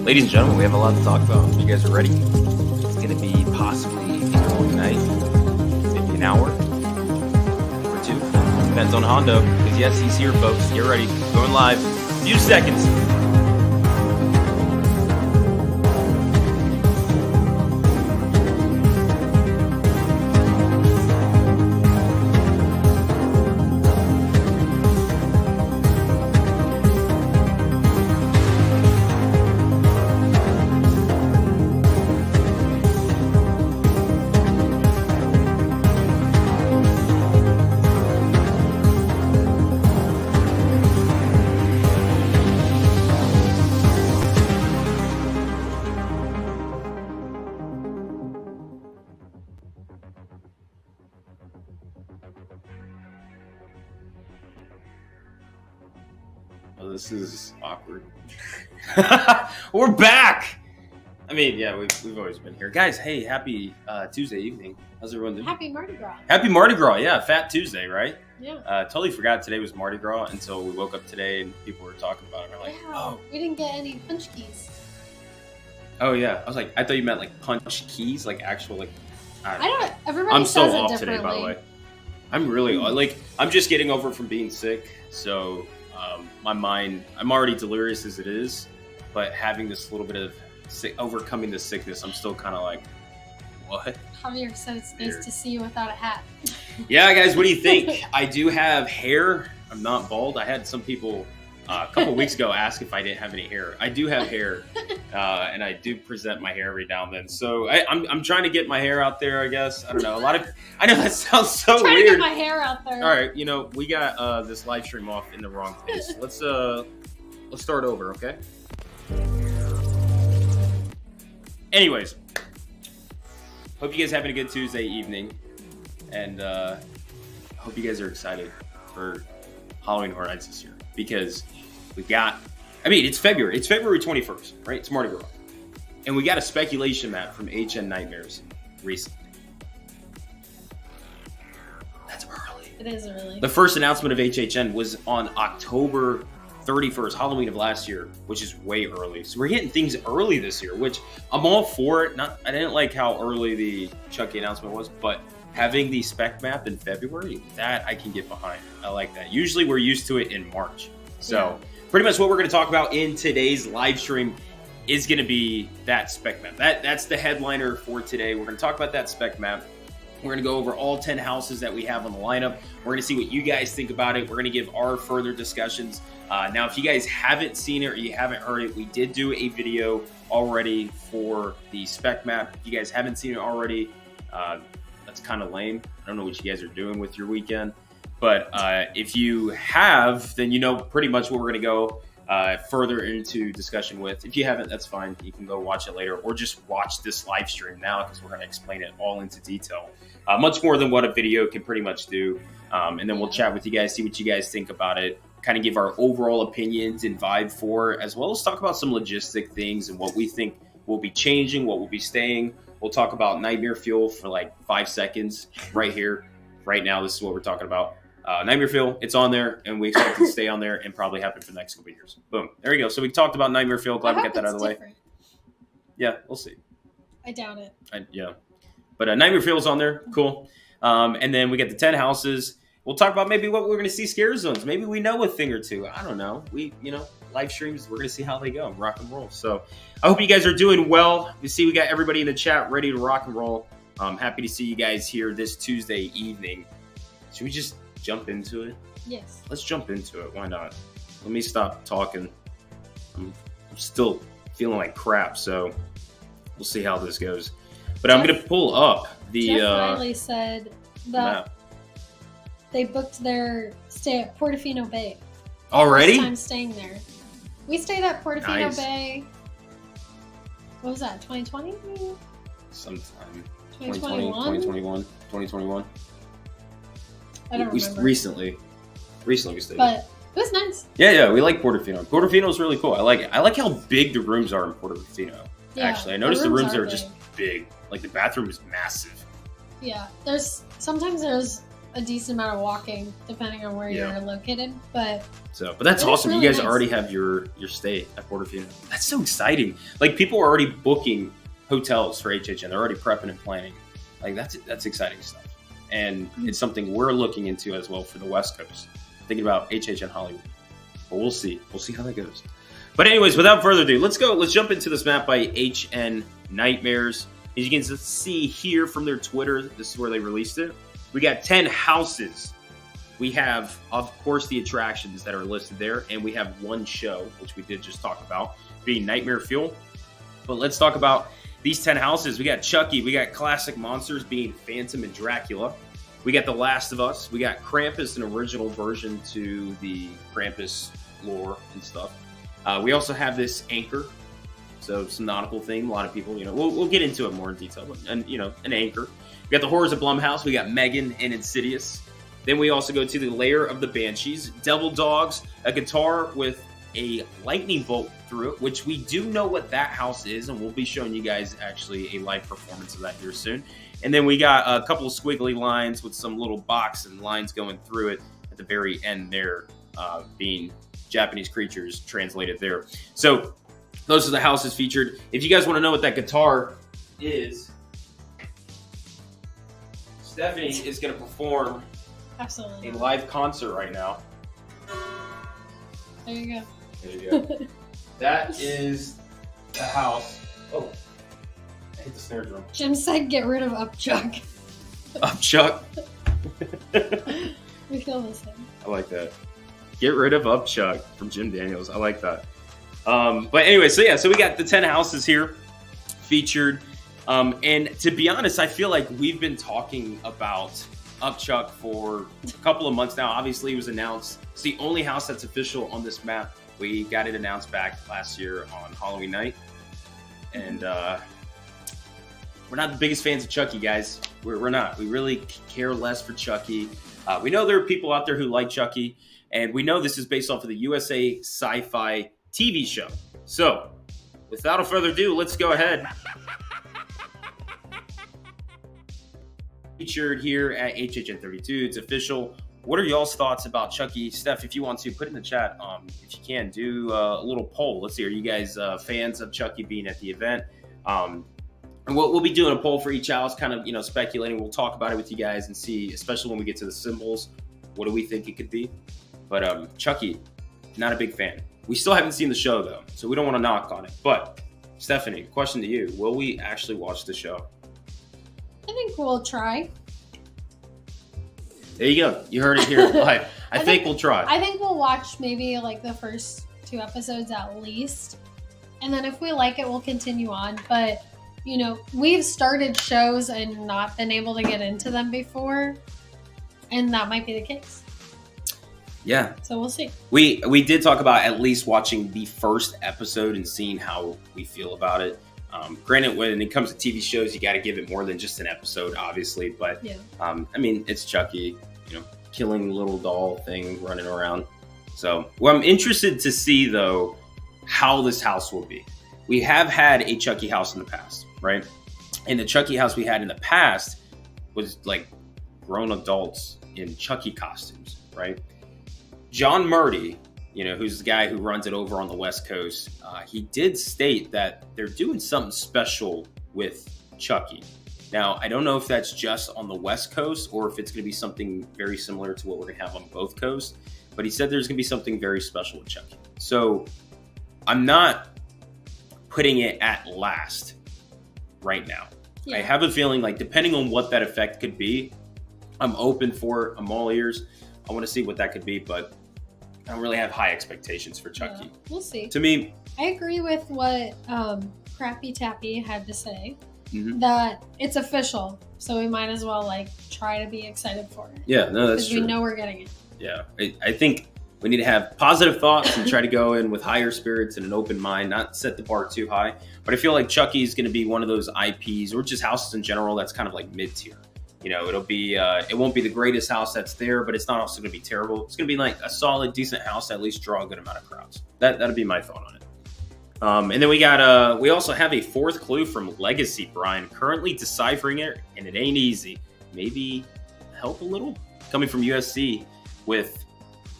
Ladies and gentlemen, we have a lot to talk about. You guys are ready? It's going to be possibly a long night, maybe an hour or two. Depends on Hondo. Because yes, he's here, folks. Get ready. Going live. Few seconds. This is awkward. We're back. I mean, yeah, we've always been here, guys. Hey, happy Tuesday evening. How's everyone doing? Happy Mardi Gras. Happy Mardi Gras. Yeah, Fat Tuesday, right? Yeah. Totally forgot today was Mardi Gras until we woke up today and people were talking about it. We're like, oh, we didn't get any punch keys. Oh yeah, I was like, I thought you meant like punch keys, like actual like. I don't. Everybody I'm so says off it today, by the way. differently. I'm really like I'm just getting over from being sick, so my mind, I'm already delirious as it is, but having this little bit of overcoming the sickness, I'm still kind of like, what? Javier said it's nice to see you without a hat. Yeah, guys, what do you think? I do have hair. I'm not bald. I had some people a couple weeks ago ask if I didn't have any hair. I do have hair, and I do present my hair every now and then. So I'm trying to get my hair out there, I guess. I don't know. I know that sounds so trying weird. to get my hair out there. All right, you know, we got this live stream off in the wrong place. Let's start over, okay? Anyways, hope you guys having a good Tuesday evening, and hope you guys are excited for Halloween Horror Nights this year, because we got, I mean, it's February 21st, right? It's Mardi Gras, and we got a speculation map from HNNightmares recently. That's early. It is early. The first announcement of HHN was on October 31st, Halloween of last year, which is way early. So we're getting things early this year, which I'm all for it. I didn't like how early the Chucky announcement was, but having the spec map in February, that I can get behind. I like that. Usually we're used to it in March. So pretty much what we're going to talk about in today's live stream is going to be that spec map. That's the headliner for today. We're going to talk about that spec map. We're going to go over all 10 houses that we have on the lineup. We're going to see what you guys think about it. We're going to give our further discussions. Now, if you guys haven't seen it or you haven't heard it, we did do a video already for the spec map. If you guys haven't seen it already, that's kind of lame. I don't know what you guys are doing with your weekend. But if you have, then you know pretty much what we're going to go further into discussion with. If you haven't, that's fine. You can go watch it later or just watch this live stream now, because we're going to explain it all into detail. Much more than what a video can pretty much do. And then we'll chat with you guys, see what you guys think about it, kind of give our overall opinions and vibe for it, as well as talk about some logistic things and what we think will be changing, what will be staying, We'll talk about Nightmare Fuel for like 5 seconds right here, right now. This is what we're talking about. Nightmare Fuel, it's on there, and we expect it to stay on there and probably happen for the next couple of years. Boom. There you go. So we talked about Nightmare Fuel. Glad we got that out of the way. Yeah, we'll see. I doubt it. But Nightmare Fuel's on there. Cool. And then we get the 10 houses. We'll talk about maybe what we're going to see scare zones. Maybe we know a thing or two. I don't know. Live streams, we're going to see how they go. Rock and roll. So I hope you guys are doing well. You see we got everybody in the chat ready to rock and roll. I'm happy to see you guys here this Tuesday evening. Should we just jump into it? Yes. Let's jump into it. Why not? Let me stop talking. I'm still feeling like crap, so we'll see how this goes. But I'm going to pull up the Jeff Riley said that map. they booked their stay at Portofino Bay. Already? First time staying there. We stayed at Portofino Nice. Bay. What was that? 2020? Sometime. 2021? 2021. I don't remember. Recently we stayed. But it was nice. Yeah, we like Portofino. Portofino is really cool. I like it. I like how big the rooms are in Portofino. Yeah, Actually, I noticed the rooms are are just big. Like the bathroom is massive. Yeah, sometimes there's a decent amount of walking depending on where you're located, but that's awesome. really You guys nice. already have your stay at Portofino. That's so exciting. Like people are already booking hotels for HHN. They're already prepping and planning. Like that's exciting stuff. And it's something we're looking into as well for the West Coast. Thinking about HHN Hollywood. But we'll see. We'll see how that goes. But anyways, without further ado, let's go. Let's jump into this map by HNNightmares. As you can see here from their Twitter, this is where they released it. We got 10 houses. We have, of course, the attractions that are listed there. And we have one show, which we did just talk about, being Nightmare Fuel. But let's talk about these 10 houses. We got Chucky. We got classic monsters being Phantom and Dracula. We got The Last of Us. We got Krampus, an original version to the Krampus lore and stuff. We also have this anchor. So some nautical theme. A lot of people, we'll get into it more in detail. And, an anchor. We got the Horrors of Blumhouse. We got Megan and Insidious. Then we also go to the Lair of the Banshees. Devil Dogs. A guitar with a lightning bolt through it, which we do know what that house is. And we'll be showing you guys actually a live performance of that here soon. And then we got a couple of squiggly lines with some little box and lines going through it at the very end there, being Japanese creatures translated there. So those are the houses featured. If you guys want to know what that guitar is, Stephanie is going to perform absolutely a live concert right now. There you go. There you go. That is the house. Oh, I hit the snare drum. Jim said get rid of Upchuck. Upchuck. We feel the same. I like that. Get rid of Upchuck from Jim Daniels. I like that. But anyway, so we got the 10 houses here featured. And to be honest, I feel like we've been talking about Upchuck for a couple of months now. Obviously, it was announced. It's the only house that's official on this map. We got it announced back last year on Halloween night. And we're not the biggest fans of Chucky, guys. We're not. We really care less for Chucky. We know there are people out there who like Chucky. And we know this is based off of the USA Sci-Fi TV show. So, without further ado, let's go ahead. Featured here at HHN 32. It's official. What are y'all's thoughts about Chucky? Steph, if you want to, put in the chat. If you can, do a little poll. Let's see. Are you guys fans of Chucky being at the event? And we'll be doing a poll for each house, kind of, speculating. We'll talk about it with you guys and see, especially when we get to the symbols, what do we think it could be? But Chucky, not a big fan. We still haven't seen the show, though, so we don't want to knock on it. But, Stephanie, question to you. Will we actually watch the show? I think we'll try. There you go. You heard it here live. I think we'll try. I think we'll watch maybe like the first 2 episodes at least. And then if we like it, we'll continue on. But, we've started shows and not been able to get into them before. And that might be the case. Yeah. So we'll see. We did talk about at least watching the first episode and seeing how we feel about it. Granted, when it comes to TV shows, you got to give it more than just an episode, obviously. But, yeah. It's Chucky, killing little doll thing running around. So, I'm interested to see, though, how this house will be. We have had a Chucky house in the past, right? And the Chucky house we had in the past was like grown adults in Chucky costumes, right? John Murdy, who's the guy who runs it over on the West Coast, he did state that they're doing something special with Chucky. Now, I don't know if that's just on the West Coast or if it's going to be something very similar to what we're going to have on both coasts, but he said there's going to be something very special with Chucky. So I'm not putting it at last right now. Yeah. I have a feeling like depending on what that effect could be, I'm open for it. I'm all ears. I want to see what that could be, but I don't really have high expectations for Chucky. Yeah, we'll see. To me, I agree with what Crappy Tappy had to say, that it's official, so we might as well try to be excited for it. Yeah, no, that's true. Because we know we're getting it. Yeah, I think we need to have positive thoughts and try to go in with higher spirits and an open mind, not set the bar too high. But I feel like Chucky is going to be one of those IPs or just houses in general that's kind of like mid-tier. It'll be, it won't be the greatest house that's there, but it's not also going to be terrible. It's going to be like a solid, decent house that at least draw a good amount of crowds. That'll be my thought on it. And then we also have a fourth clue from Legacy, Brian, currently deciphering it, and it ain't easy. Maybe help a little? Coming from USC with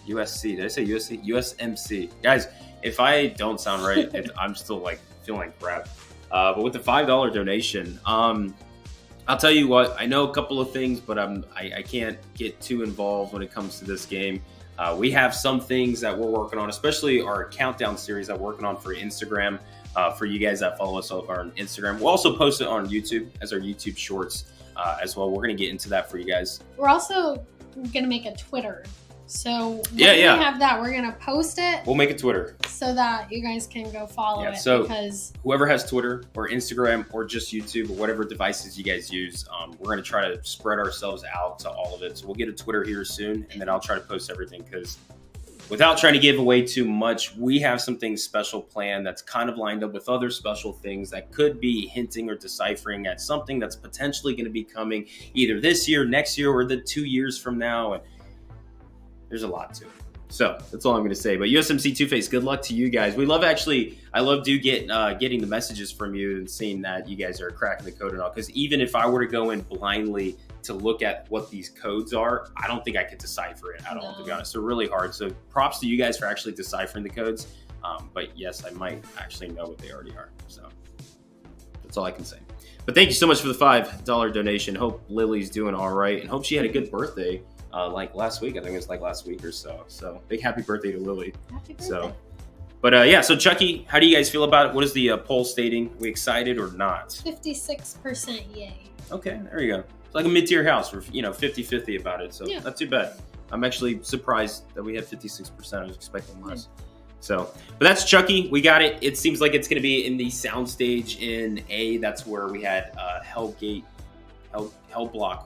USC. Did I say USC? USMC. Guys, if I don't sound right, I'm still feeling like crap. But with the $5 donation, I'll tell you what, I know a couple of things, but I can't get too involved when it comes to this game. We have some things that we're working on, especially our countdown series that we're working on for Instagram. For you guys that follow us on Instagram, we'll also post it on YouTube as our YouTube shorts as well. We're going to get into that for you guys. We're also going to make a Twitter. So when we have that, we're going to post it. We'll make a Twitter. So that you guys can go follow it. So because whoever has Twitter or Instagram or just YouTube or whatever devices you guys use, we're going to try to spread ourselves out to all of it. So we'll get a Twitter here soon, and then I'll try to post everything because without trying to give away too much, we have something special planned that's kind of lined up with other special things that could be hinting or deciphering at something that's potentially going to be coming either this year, next year, or the 2 years from now. And there's a lot to it. So that's all I'm going to say. But USMC Two-Face, good luck to you guys. I love getting the messages from you and seeing that you guys are cracking the code and all. Because even if I were to go in blindly to look at what these codes are, I don't think I could decipher it at all, to be honest. They're really hard. So props to you guys for actually deciphering the codes. But yes, I might actually know what they already are. So that's all I can say. But thank you so much for the $5 donation. Hope Lily's doing all right and hope she had a good birthday. Last week, I think it was last week or so. So big happy birthday to Lily. Happy birthday. So Chucky, how do you guys feel about it? What is the poll stating? We excited or not? 56% yay. Okay, there you go. It's like a mid-tier house. We're 50-50 about it, so not too bad. I'm actually surprised that we have 56%. I was expecting less. So, but that's Chucky. We got it. It seems like it's going to be in the soundstage in A. That's where we had Hellblock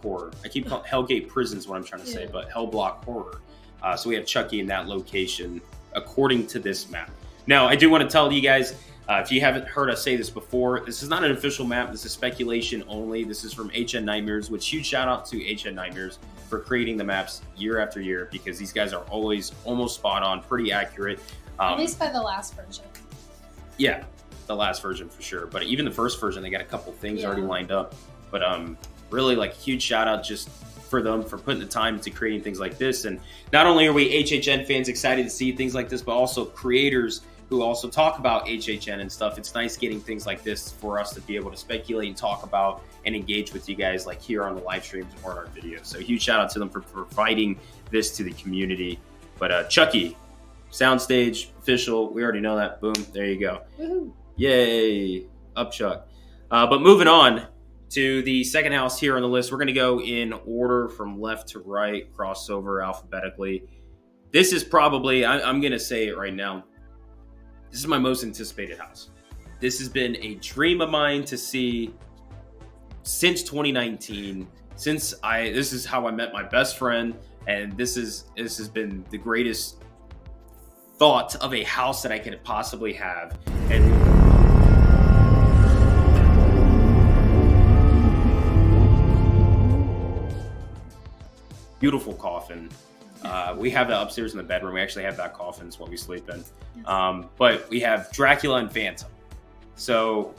Horror. I keep calling Hellgate Prison is what I'm trying to say, but Hellblock Horror. So we have Chucky in that location, according to this map. Now, I do want to tell you guys, if you haven't heard us say this before, this is not an official map. This is speculation only. This is from HNNightmares, which huge shout out to HNNightmares for creating the maps year after year, because these guys are always almost spot on, pretty accurate. At least by the last version. Yeah, the last version for sure. But even the first version, they got a couple things already lined up. But really huge shout out just for them for putting the time into creating things like this. And not only are we HHN fans excited to see things like this, but also creators who also talk about HHN and stuff. It's nice getting things like this for us to be able to speculate and talk about and engage with you guys here on the live streams or in our videos. So huge shout out to them for providing this to the community. But Chucky, soundstage, official, we already know that. Boom, there you go. Woohoo. Yay, up Chuck. But moving on to the second house here on the list, we're going to go in order from left to right, crossover alphabetically. This is probably, I'm going to say it right now, this is my most anticipated house. This has been a dream of mine to see since 2019. This is how I met my best friend, and this has been the greatest thought of a house that I could possibly have. And beautiful coffin. We have that upstairs in the bedroom. We actually have that coffin. It's what we sleep in. But we have Dracula and Phantom. So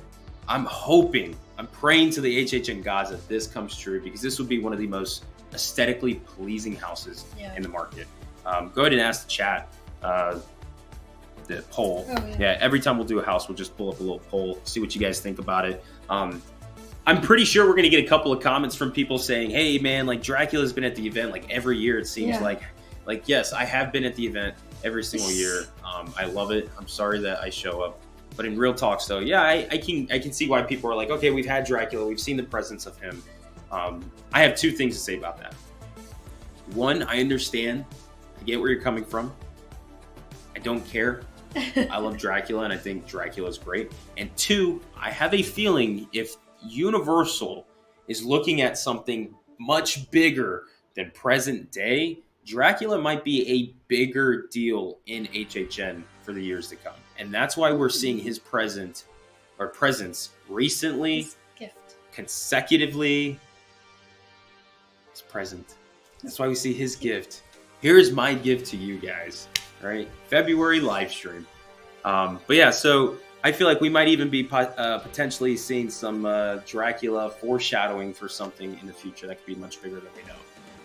I'm hoping I'm praying to the HHN gods that this comes true, because this would be one of the most aesthetically pleasing houses in the market. Go ahead and ask the chat the poll. Every time we'll do a house, we'll just pull up a little poll, see what you guys think about it. I'm pretty sure we're gonna get a couple of comments from people saying, hey man, like Dracula's been at the event like every year, it seems like yes, I have been at the event every single year. I love it. I'm sorry that I show up, but in real talks though, yeah, I can see why people are like, okay, we've had Dracula, we've seen the presence of him. I have two things to say about that. One, I understand, I get where you're coming from. I don't care. I love Dracula and I think Dracula's great. And two, I have a feeling if Universal is looking at something much bigger than present day, Dracula might be a bigger deal in HHN for the years to come. And that's why we're seeing his presence recently, his gift. Consecutively. He's present. That's why we see his gift. Here's my gift to you guys, right? February live stream. But yeah, so I feel like we might even be potentially seeing some Dracula foreshadowing for something in the future that could be much bigger than we know.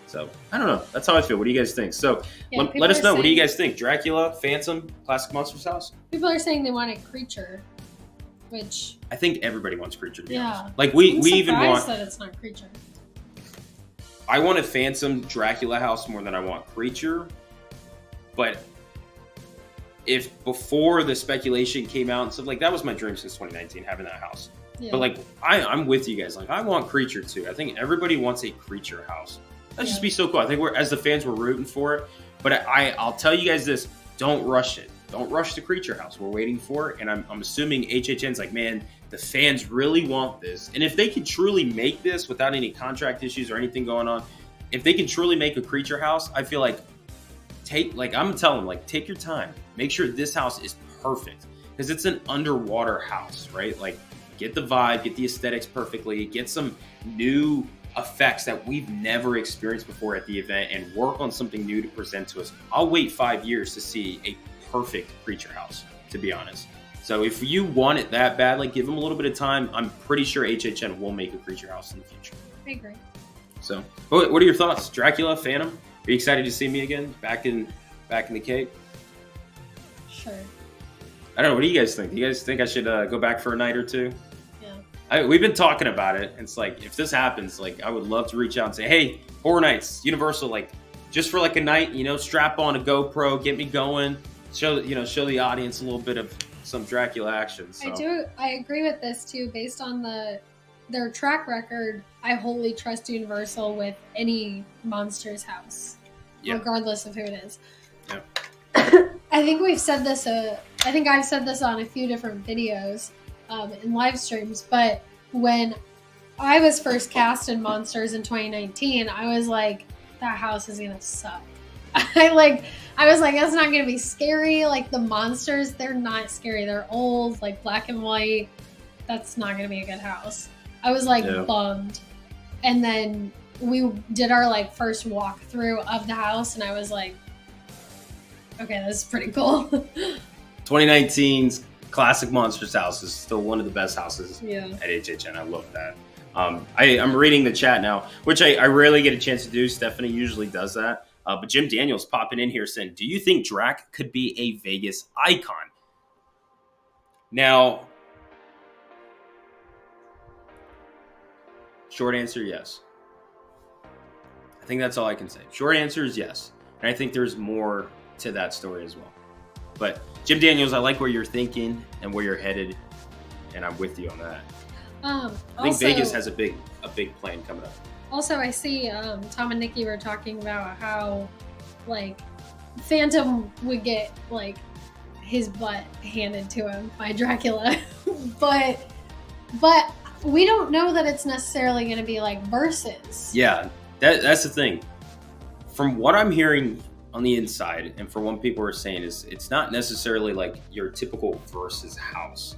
So I don't know. That's how I feel. What do you guys think? So let us know. What do you guys think? Dracula, Phantom, Classic Monsters House? People are saying they want a creature, which I think everybody wants creature. To be honest. Like we even want that it's not creature. I want a Phantom Dracula house more than I want creature, but if before the speculation came out and stuff, like that was my dream since 2019, having that house. Yeah. But like I'm with you guys. Like I want creature too. I think everybody wants a creature house. That'd just be so cool. I think as the fans, we're rooting for it. But I'll tell you guys this: don't rush it. Don't rush the creature house. We're waiting for it, and I'm assuming HHN's like, man, the fans really want this. And if they can truly make this without any contract issues or anything going on, if they can truly make a creature house, I feel like I'm telling them, like, take your time. Make sure this house is perfect, because it's an underwater house, right? Like, get the vibe, get the aesthetics perfectly, get some new effects that we've never experienced before at the event, and work on something new to present to us. I'll wait 5 years to see a perfect creature house, to be honest. So if you want it that bad, like, give them a little bit of time. I'm pretty sure HHN will make a creature house in the future. I agree. So what are your thoughts? Dracula, Phantom? Are you excited to see me again? Back in the cave? Sure. I don't know. What do you guys think? Do you guys think I should go back for a night or two? We've been talking about it. It's like, if this happens, like, I would love to reach out and say, hey, Horror Nights, Universal, like, just for like a night, strap on a GoPro, get me going, show the audience a little bit of some Dracula action. So. I agree with this too. Based on their track record, I wholly trust Universal with any monster's house, regardless of who it is. Yeah. I think we've said this. I think I've said this on a few different videos. In live streams, but when I was first cast in Monsters in 2019, I was like, that house is gonna suck. I was like, that's not gonna be scary. Like, the monsters, they're not scary. They're old, like black and white. That's not gonna be a good house. I was like bummed. And then we did our like first walkthrough of the house, and I was like, okay, this is pretty cool. 2019's Classic Monsters house is still one of the best houses at HHN. I love that. I'm reading the chat now, which I rarely get a chance to do. Stephanie usually does that. But Jim Daniels popping in here saying, do you think Drac could be a Vegas icon? Now, short answer, yes. I think that's all I can say. Short answer is yes. And I think there's more to that story as well. But Jim Daniels, I like where you're thinking and where you're headed, and I'm with you on that. I think Vegas has a big plan coming up. Also, I see Tom and Nikki were talking about how, like, Phantom would get, like, his butt handed to him by Dracula, but we don't know that it's necessarily going to be like versus. Yeah, that's the thing. From what I'm hearing on the inside, and from what people are saying, is it's not necessarily like your typical versus house,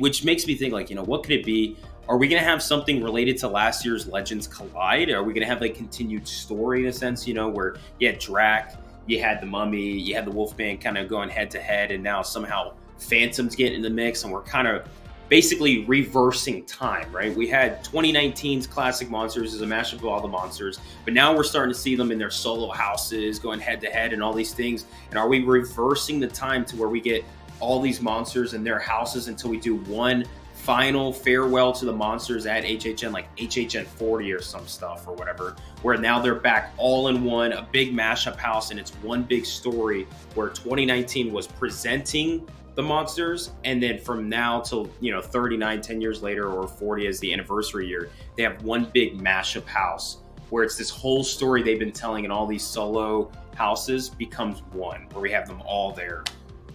which makes me think, like, what could it be? Are we going to have something related to last year's Legends Collide? Are we going to have like continued story in a sense, where you had Drac, you had the Mummy, you had the Wolfman kind of going head to head, and now somehow Phantom's getting in the mix, and we're kind of basically reversing time, right? We had 2019's Classic Monsters as a mashup of all the monsters, but now we're starting to see them in their solo houses, going head to head and all these things. And are we reversing the time to where we get all these monsters in their houses until we do one final farewell to the monsters at HHN, like HHN 40 or some stuff or whatever, where now they're back all in one, a big mashup house, and it's one big story where 2019 was presenting the monsters, and then from now till 39, 10 years later, or 40 as the anniversary year, they have one big mashup house where it's this whole story they've been telling in all these solo houses becomes one, where we have them all there.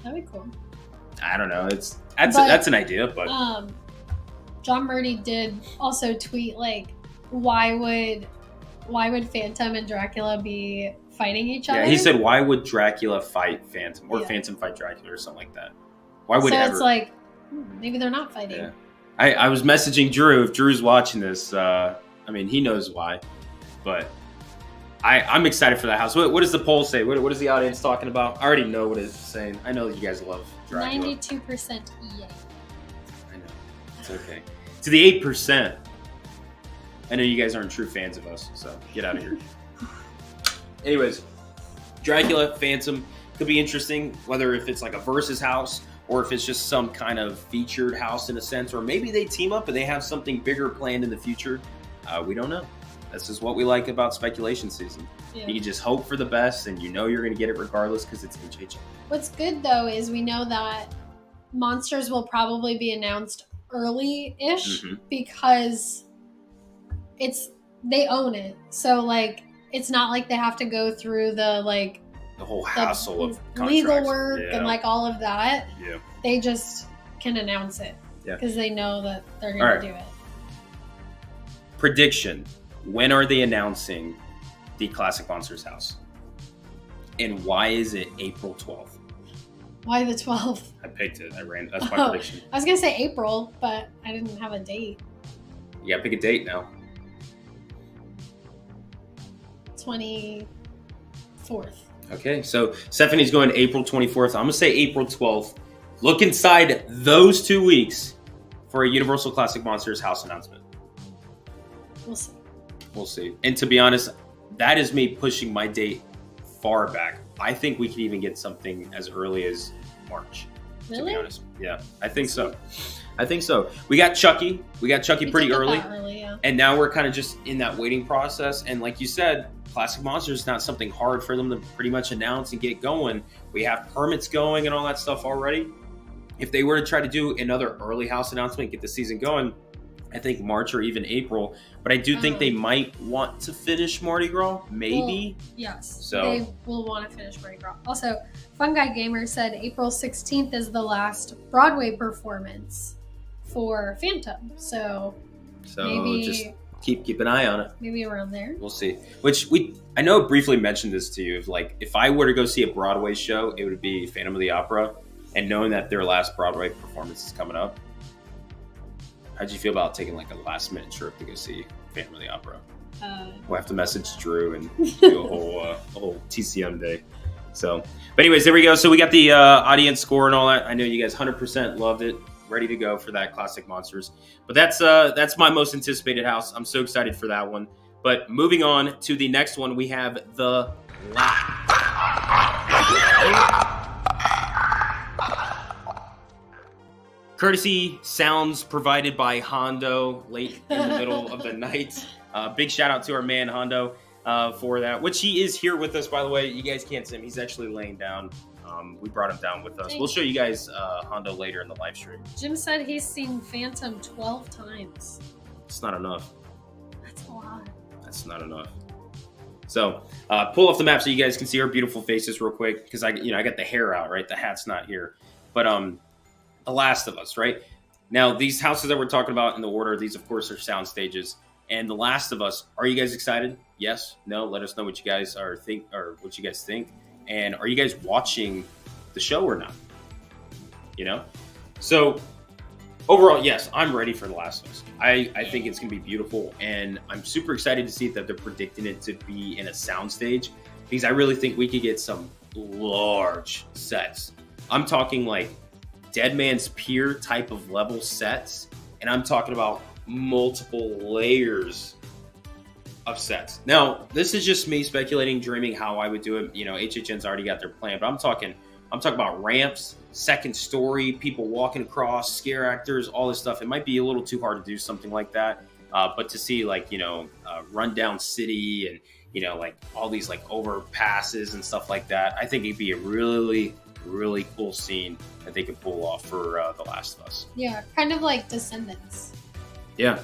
That'd be cool. I don't know. That's an idea, but John Murdy did also tweet like, why would Phantom and Dracula be fighting each other? Yeah, he said, why would Dracula fight Phantom, or Phantom fight Dracula, or something like that? Why would ever? It's like, maybe they're not fighting. Yeah. I was messaging Drew. If Drew's watching this, he knows why, but I'm excited for that house. What does the poll say? What is the audience talking about? I already know what it's saying. I know that you guys love Dracula. 92% yay. I know. It's okay. To the 8%, I know you guys aren't true fans of us, so get out of here. Anyways, Dracula, Phantom could be interesting, whether if it's like a versus house or if it's just some kind of featured house in a sense, or maybe they team up and they have something bigger planned in the future. We don't know. That's just what we like about speculation season. Yeah. You can just hope for the best, and you're going to get it regardless because it's HHN. What's good, though, is we know that monsters will probably be announced early-ish because they own it. So, like, it's not like they have to go through the whole hassle of legal work and like all of that. Yeah. They just can announce it because they know that they're going to do it. Prediction. When are they announcing the Classic Monsters house? And why is it April 12th? Why the 12th? I picked it. That's my prediction. I was going to say April, but I didn't have a date. You got to pick a date now. 24th. Okay, so Stephanie's going April 24th. I'm going to say April 12th. Look inside those 2 weeks for a Universal Classic Monsters house announcement. We'll see. We'll see. And to be honest, that is me pushing my date far back. I think we could even get something as early as March. Really? To be honest. Yeah, I think so. We got Chucky. Pretty early. And now we're kind of just in that waiting process. And like you said, Classic Monsters is not something hard for them to pretty much announce and get going. We have permits going and all that stuff already. If they were to try to do another early house announcement, get the season going, I think March or even April. But I do think they might want to finish Mardi Gras, maybe. Well, yes. So they will want to finish Mardi Gras. Also, Fun Guy Gamer said April 16th is the last Broadway performance for Phantom. So maybe just keep an eye on it. Maybe around there. We'll see. I know I briefly mentioned this to you. If I were to go see a Broadway show, it would be Phantom of the Opera. And knowing that their last Broadway performance is coming up, how'd you feel about taking like a last minute trip to go see Phantom of the Opera? We'll have to message Drew and do a whole TCM day. So, but anyways, there we go. So we got the audience score and all that. I know you guys 100% loved it. Ready to go for that Classic Monsters. But that's my most anticipated house. I'm so excited for that one. But moving on to the next one, we have the courtesy sounds provided by Hondo late in the middle of the night. Big shout out to our man Hondo for that, which he is here with us, by the way. You guys can't see him. He's actually laying down. We brought him down with us. We'll show you guys Hondo later in the live stream. Jim said he's seen Phantom 12 times. It's not enough. That's a lot. That's not enough. So pull off the map so you guys can see our beautiful faces real quick, because I got the hair out, right? The hat's not here. But The Last of Us, right? Now, these houses that we're talking about in the order, these, of course, are sound stages. And The Last of Us, are you guys excited? Yes? No? Let us know what you guys what you guys think. And are you guys watching the show or not? So, overall, yes, I'm ready for The Last of Us. I think it's going to be beautiful. And I'm super excited to see that they're predicting it to be in a sound stage, because I really think we could get some large sets. I'm talking like Dead Man's Pier type of level sets, and I'm talking about multiple layers of sets. Now, this is just me speculating, dreaming how I would do it. You know, HHN's already got their plan, but I'm talking about ramps, second story, people walking across, scare actors, all this stuff. It might be a little too hard to do something like that, but to see like, you know, rundown city and, you know, like all these like overpasses and stuff like that, I think it'd be a really, really cool scene that they could pull off for The Last of Us. Yeah, kind of like Descendants. Yeah.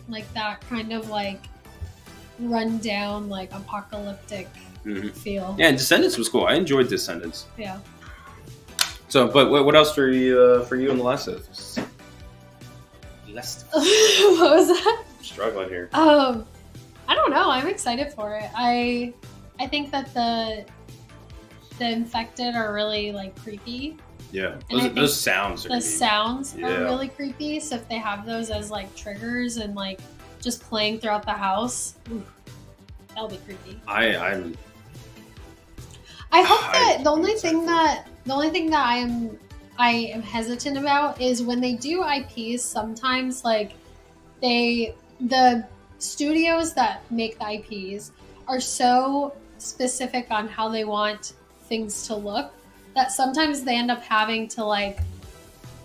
Like that kind of like run down, like apocalyptic feel. Yeah, and Descendants was cool. I enjoyed Descendants. Yeah. So, but what else for you in The Last of Us? What was that? I'm struggling here. I don't know. I'm excited for it. I think that the infected are really like creepy. Yeah, And those sounds are The sounds Yeah. are really creepy. So if they have those as like triggers and like just playing throughout the house, that'll be creepy. I hope that the only thing that I am hesitant about is when they do IPs. Sometimes like the studios that make the IPs are so specific on how they want things to look that sometimes they end up having to like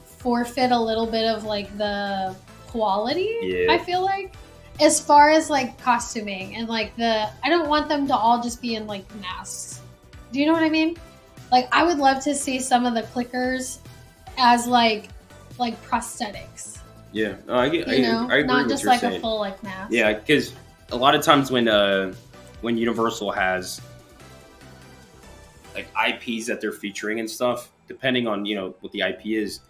forfeit a little bit of like the quality. Yeah. I feel like, as far as like costuming and like I don't want them to all just be in like masks. Do you know what I mean? Like I would love to see some of the clickers as like prosthetics. Yeah, no, I agree not with just what like you're a saying. full like mask. Yeah, because a lot of times when Universal has like IPs that they're featuring and stuff, depending on, you know, what the IP is,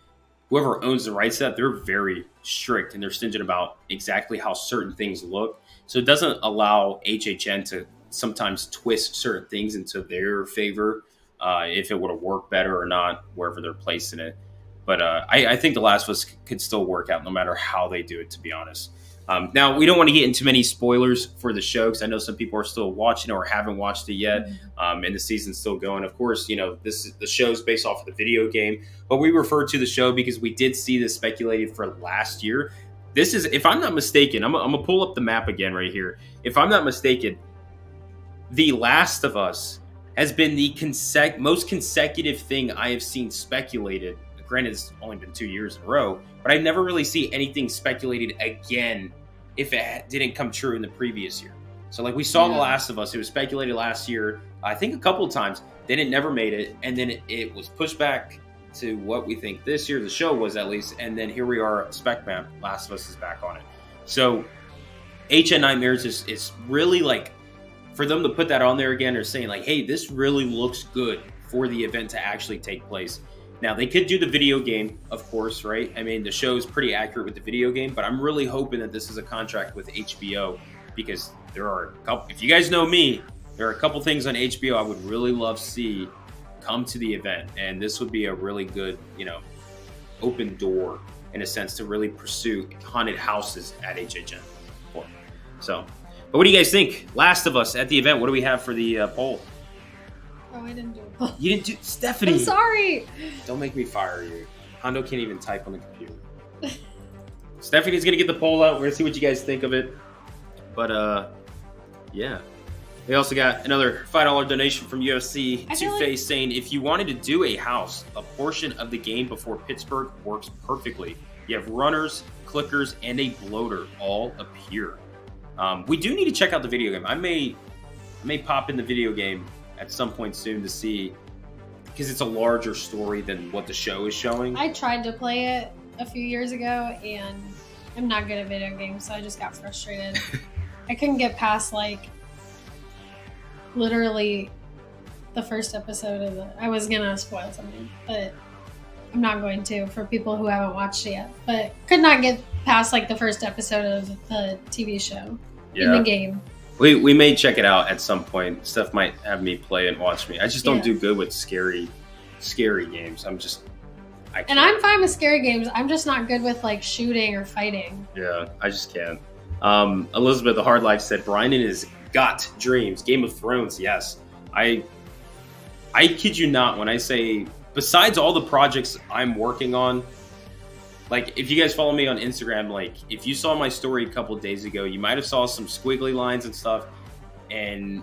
whoever owns the rights to that, they're very strict and they're stringent about exactly how certain things look. So it doesn't allow HHN to sometimes twist certain things into their favor, if it would have worked better or not, wherever they're placing it. But I think The Last of Us could still work out no matter how they do it, to be honest. Now, we don't want to get into many spoilers for the show because I know some people are still watching or haven't watched it yet, and the season's still going. Of course, you know, the show's based off of the video game, but we refer to the show because we did see this speculated for last year. This is, if I'm not mistaken, I'm going to pull up the map again right here. If I'm not mistaken, The Last of Us has been the most consecutive thing I have seen speculated. Granted, it's only been 2 years in a row, but I never really see anything speculated again if it didn't come true in the previous year. So like we saw The Last of Us, it was speculated last year, I think a couple of times, then it never made it, and then it was pushed back to what we think this year, the show was at least, and then here we are, Spec Map, Last of Us is back on it. So HNNightmares is really like, for them to put that on there again, they're saying like, hey, this really looks good for the event to actually take place. Now, they could do the video game, of course, right? I mean, the show is pretty accurate with the video game, but I'm really hoping that this is a contract with HBO because there are a couple, if you guys know me, there are a couple things on HBO I would really love to see come to the event. And this would be a really good, you know, open door in a sense to really pursue haunted houses at HHN. So, but what do you guys think? Last of Us at the event, what do we have for the poll? Oh, I didn't do it. You didn't do, Stephanie. I'm sorry. Don't make me fire you. Hondo can't even type on the computer. Stephanie's gonna get the poll out. We're gonna see what you guys think of it. But yeah. We also got another $5 donation from UFC Two-Face saying, if you wanted to do a house, a portion of the game before Pittsburgh works perfectly. You have runners, clickers, and a bloater all appear. We do need to check out the video game. I may pop in the video game at some point soon to see, because it's a larger story than what the show is showing. I tried to play it a few years ago, and I'm not good at video games, so I just got frustrated. I couldn't get past, like, literally the first episode of I was gonna spoil something, but I'm not going to for people who haven't watched it yet. But could not get past, like, the first episode of the TV show in the game. We may check it out at some point. Steph might have me play and watch me. I just don't do good with scary games. And I'm fine with scary games. I'm just not good with like shooting or fighting. Yeah, I just can't. Elizabeth the Hard Life said Brian and his gut dreams. Game of Thrones, yes. I kid you not when I say besides all the projects I'm working on, like if you guys follow me on Instagram, like if you saw my story a couple days ago, you might have saw some squiggly lines and stuff. And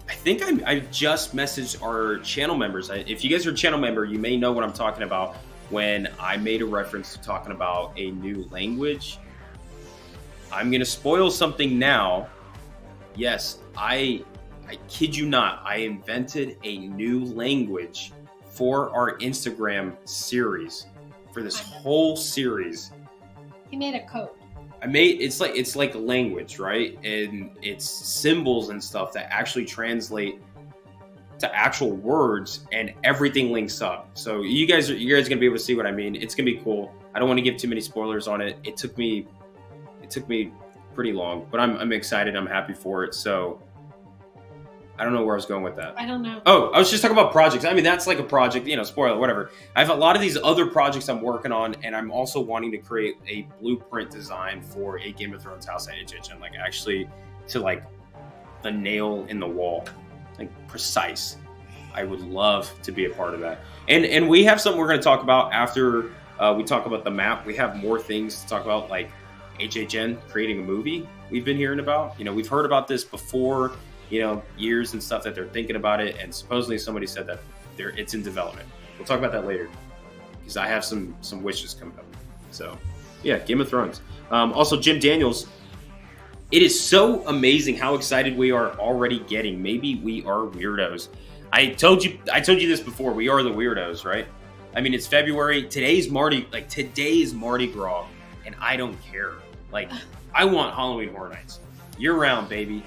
I think I just messaged our channel members. If you guys are a channel member, you may know what I'm talking about when I made a reference to talking about a new language. I'm going to spoil something now. Yes, I kid you not, I invented a new language for our Instagram series, for this whole series. He made a code. It's like a language, right? And it's symbols and stuff that actually translate to actual words, and everything links up. So you guys gonna be able to see what I mean. It's gonna be cool. I don't want to give too many spoilers on it. It took me pretty long, but I'm excited. I'm happy for it. So I don't know where I was going with that. I don't know. Oh, I was just talking about projects. I mean, that's like a project, you know, spoiler, whatever. I have a lot of these other projects I'm working on, and I'm also wanting to create a blueprint design for a Game of Thrones house at HHN, like actually to like the nail in the wall, like precise. I would love to be a part of that. And we have something we're going to talk about after we talk about the map. We have more things to talk about, like HHN creating a movie we've been hearing about. You know, we've heard about this before, you know, years and stuff, that they're thinking about it, and supposedly somebody said that it's in development. We'll talk about that later, because I have some wishes coming up. So yeah, Game of Thrones. Also, Jim Daniels. It is so amazing how excited we are already getting. Maybe we are weirdos. I told you this before. We are the weirdos, right? I mean, it's February. Today is Mardi Gras, and I don't care. Like, I want Halloween Horror Nights year round, baby.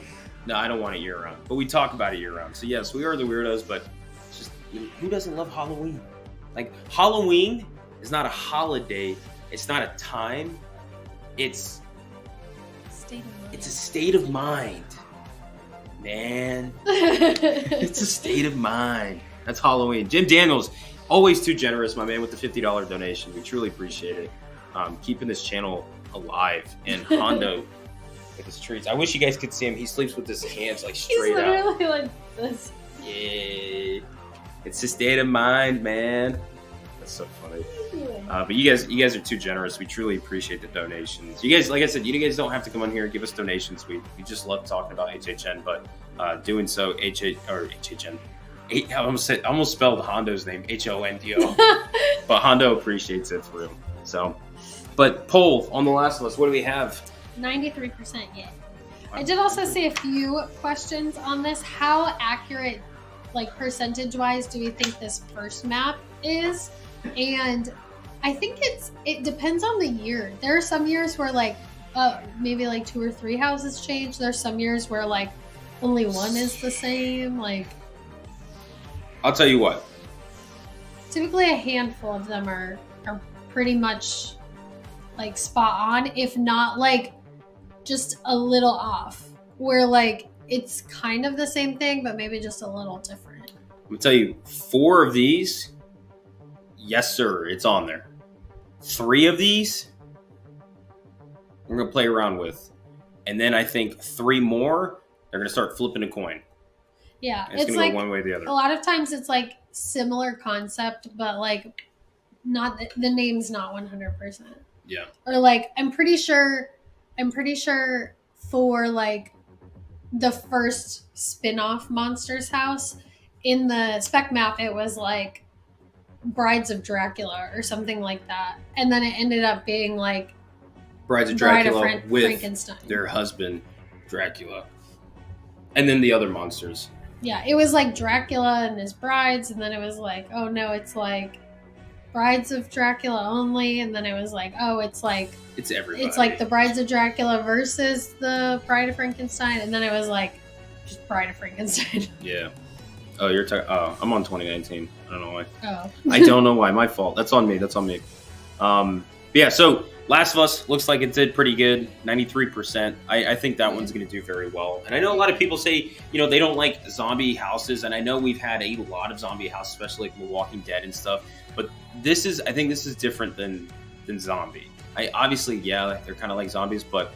No, I don't want it year round, but we talk about it year round. So yes, we are the weirdos, but it's just, who doesn't love Halloween? Like, Halloween is not a holiday. It's not a time. It's a state of mind, man. It's a state of mind. That's Halloween. Jim Daniels, always too generous, my man, with the $50 donation. We truly appreciate it. Keeping this channel alive. And Hondo with his treats. I wish you guys could see him. He sleeps with his hands like straight out. He's literally like this. Yeah. It's a state of mind, man. That's so funny. But you guys are too generous. We truly appreciate the donations. You guys, like I said, you guys don't have to come on here and give us donations. We just love talking about HHN, but doing so, HHN. I almost spelled Hondo's name, Hondo. But Hondo appreciates it for real. So, but poll on The Last of Us, what do we have? 93% yeah. I did also see a few questions on this. How accurate, like percentage-wise, do we think this first map is? And I think it depends on the year. There are some years where like maybe like 2 or 3 houses change. There's some years where like only one is the same. Like, I'll tell you what. Typically a handful of them are pretty much like spot on, if not like just a little off. Where like it's kind of the same thing, but maybe just a little different. I'm gonna tell you, 4 of these, yes sir, it's on there. 3 of these, we're gonna play around with, and then I think 3 more, they're gonna start flipping a coin. Yeah, and it's gonna like, go one way or the other. A lot of times it's like similar concept, but like not the name's not 100%. Yeah. Or like I'm pretty sure for like the first spin-off Monsters House, in the spec map it was like Brides of Dracula or something like that, and then it ended up being like Brides of Dracula with Frankenstein, their husband Dracula, and then the other monsters. Yeah, it was like Dracula and his brides, and then it was like, oh no, it's like Brides of Dracula only, and then it was like, oh, it's everybody. It's like the Brides of Dracula versus the Bride of Frankenstein, and then it was like just Bride of Frankenstein. Yeah. Oh, you're talking. Oh, I'm on 2019. I don't know why. Oh. I don't know why. My fault. That's on me. Yeah. So Last of Us looks like it did pretty good. 93%. I think that one's going to do very well. And I know a lot of people say, they don't like zombie houses, and I know we've had a lot of zombie houses, especially like The Walking Dead and stuff. But I think this is different than zombie. Obviously, yeah, they're kind of like zombies, but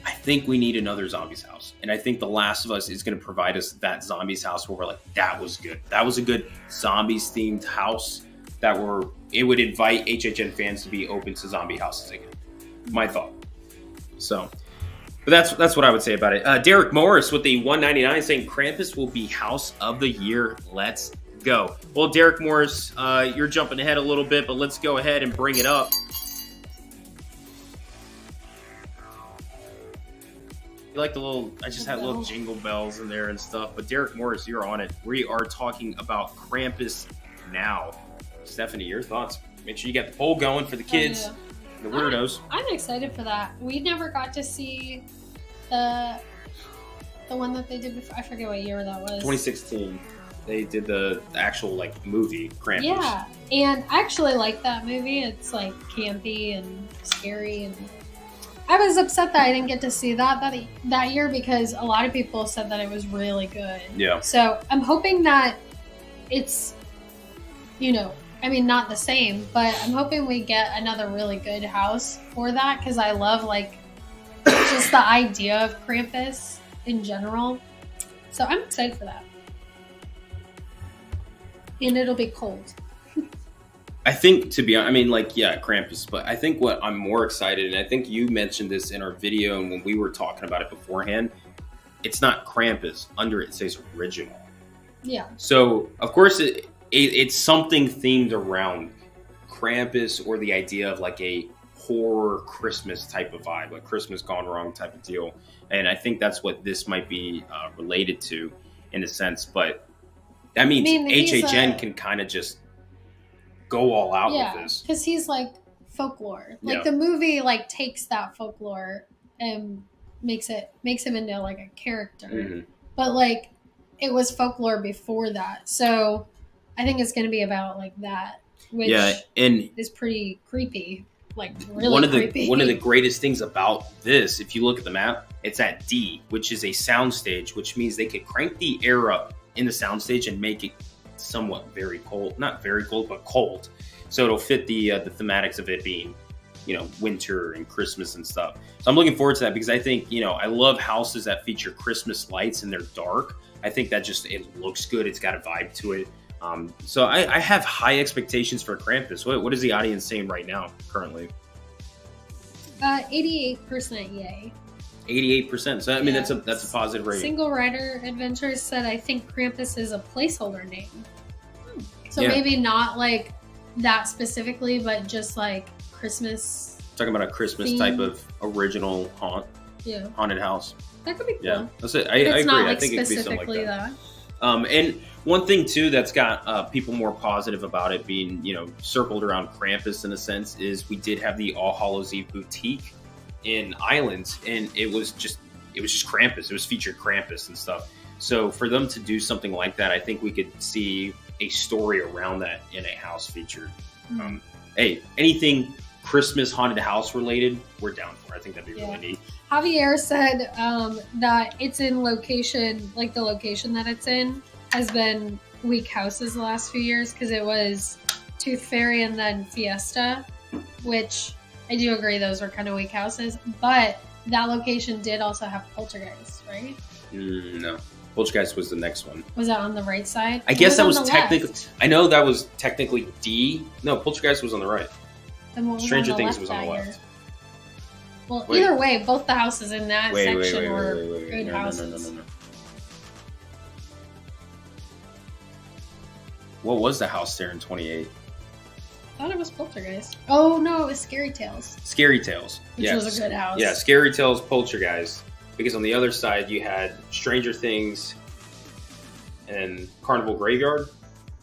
I think we need another zombies house. And I think The Last of Us is going to provide us that zombies house where we're like, that was good. That was a good zombies themed house it would invite HHN fans to be open to zombie houses again. My thought. So, but that's what I would say about it. Derek Morris with the 199 saying Krampus will be house of the year. Let's go. Well, Derek Morris, you're jumping ahead a little bit, but let's go ahead and bring it up. You like the little, I just had little jingle bells in there and stuff, but Derek Morris, you're on it. We are talking about Krampus now. Stephanie, your thoughts? Make sure you got the poll going for the kids, the weirdos. I'm excited for that. We never got to see the one that they did before. I forget what year that was. 2016. They did the actual like movie Krampus. Yeah, and I actually like that movie. It's like campy and scary, and I was upset that I didn't get to see that year because a lot of people said that it was really good. Yeah. So I'm hoping that it's, I mean, not the same, but I'm hoping we get another really good house for that because I love like just the idea of Krampus in general. So I'm excited for that. And it'll be cold. I think, to be honest, I mean, like, yeah, Krampus, but I think what I'm more excited, and I think you mentioned this in our video and when we were talking about it beforehand, it's not Krampus. Under it says original. Yeah. So, of course, it's something themed around Krampus or the idea of like a horror Christmas type of vibe, like Christmas gone wrong type of deal. And I think that's what this might be related to in a sense, but that means HHN can kind of just go all out with this. Because he's like folklore. Like the movie like takes that folklore and makes him into like a character. Mm-hmm. But like it was folklore before that. So I think it's gonna be about like that. Which is pretty creepy. Like really creepy. One of the greatest things about this, if you look at the map, it's at D, which is a soundstage, which means they could crank the air up in the soundstage and make it somewhat very cold. Not very cold, but cold. So it'll fit the thematics of it being, winter and Christmas and stuff. So I'm looking forward to that because I think, I love houses that feature Christmas lights and they're dark. I think that it looks good. It's got a vibe to it. So I have high expectations for Krampus. What is the audience saying right now, currently? 88% yay. 88%. So I mean, that's a positive rating. Single Rider Adventures said, I think Krampus is a placeholder name. So maybe not like that specifically, but just like Christmas. Talking about a Christmas theme type of original haunted house. That could be cool. Yeah, that's it. I agree. Not, like, I think it could be something like that. And one thing too that's got people more positive about it being, circled around Krampus in a sense is we did have the All Hallows Eve boutique in Islands, and it was just Krampus. It was featured Krampus and stuff. So for them to do something like that, I think we could see a story around that in a house featured. Mm-hmm. Hey, anything Christmas haunted house related, we're down for. I think that'd be really neat. Javier said that it's in location, like the location that it's in has been weak houses the last few years because it was Tooth Fairy and then Fiesta, which I do agree those were kind of weak houses, but that location did also have Poltergeist, right? No. Poltergeist was the next one. Was that on the right side? I guess that was technically... I know that was technically D. No, Poltergeist was on the right. Then what was Stranger on the Things left was on the left. Well, either way, both the houses in that section were good houses. No. What was the house there in 28? I thought it was Poltergeist. Oh, no, it was Scary Tales. Scary Tales. Which was a good house. Yeah, Scary Tales, Poltergeist. Because on the other side, you had Stranger Things and Carnival Graveyard.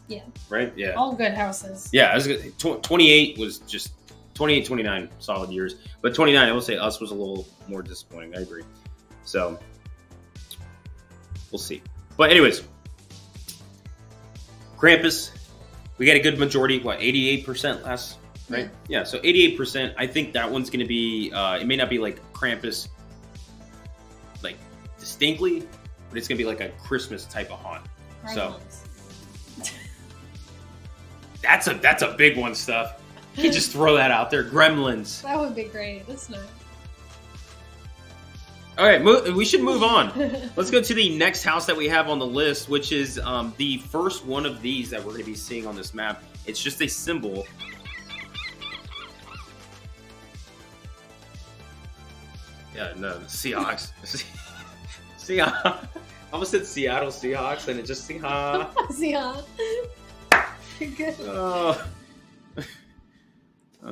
Yeah. Right? Yeah. All good houses. Yeah, 28 was just... 28, 29, solid years. But 29, I will say Us was a little more disappointing. I agree. So, we'll see. But anyways, Krampus, we got a good majority, 88% last, right? Yeah, so 88%. I think that one's going to be, it may not be like Krampus, like, distinctly, but it's going to be like a Christmas type of haunt. So, that's a big one, stuff. You can just throw that out there. Gremlins. That would be great. That's nice. All right, we should move on. Let's go to the next house that we have on the list, which is the first one of these that we're going to be seeing on this map. It's just a symbol. Yeah, no, the Seahawks. Seahawks. I almost said Seattle Seahawks, and it just Seahawks. Seahawks. Good.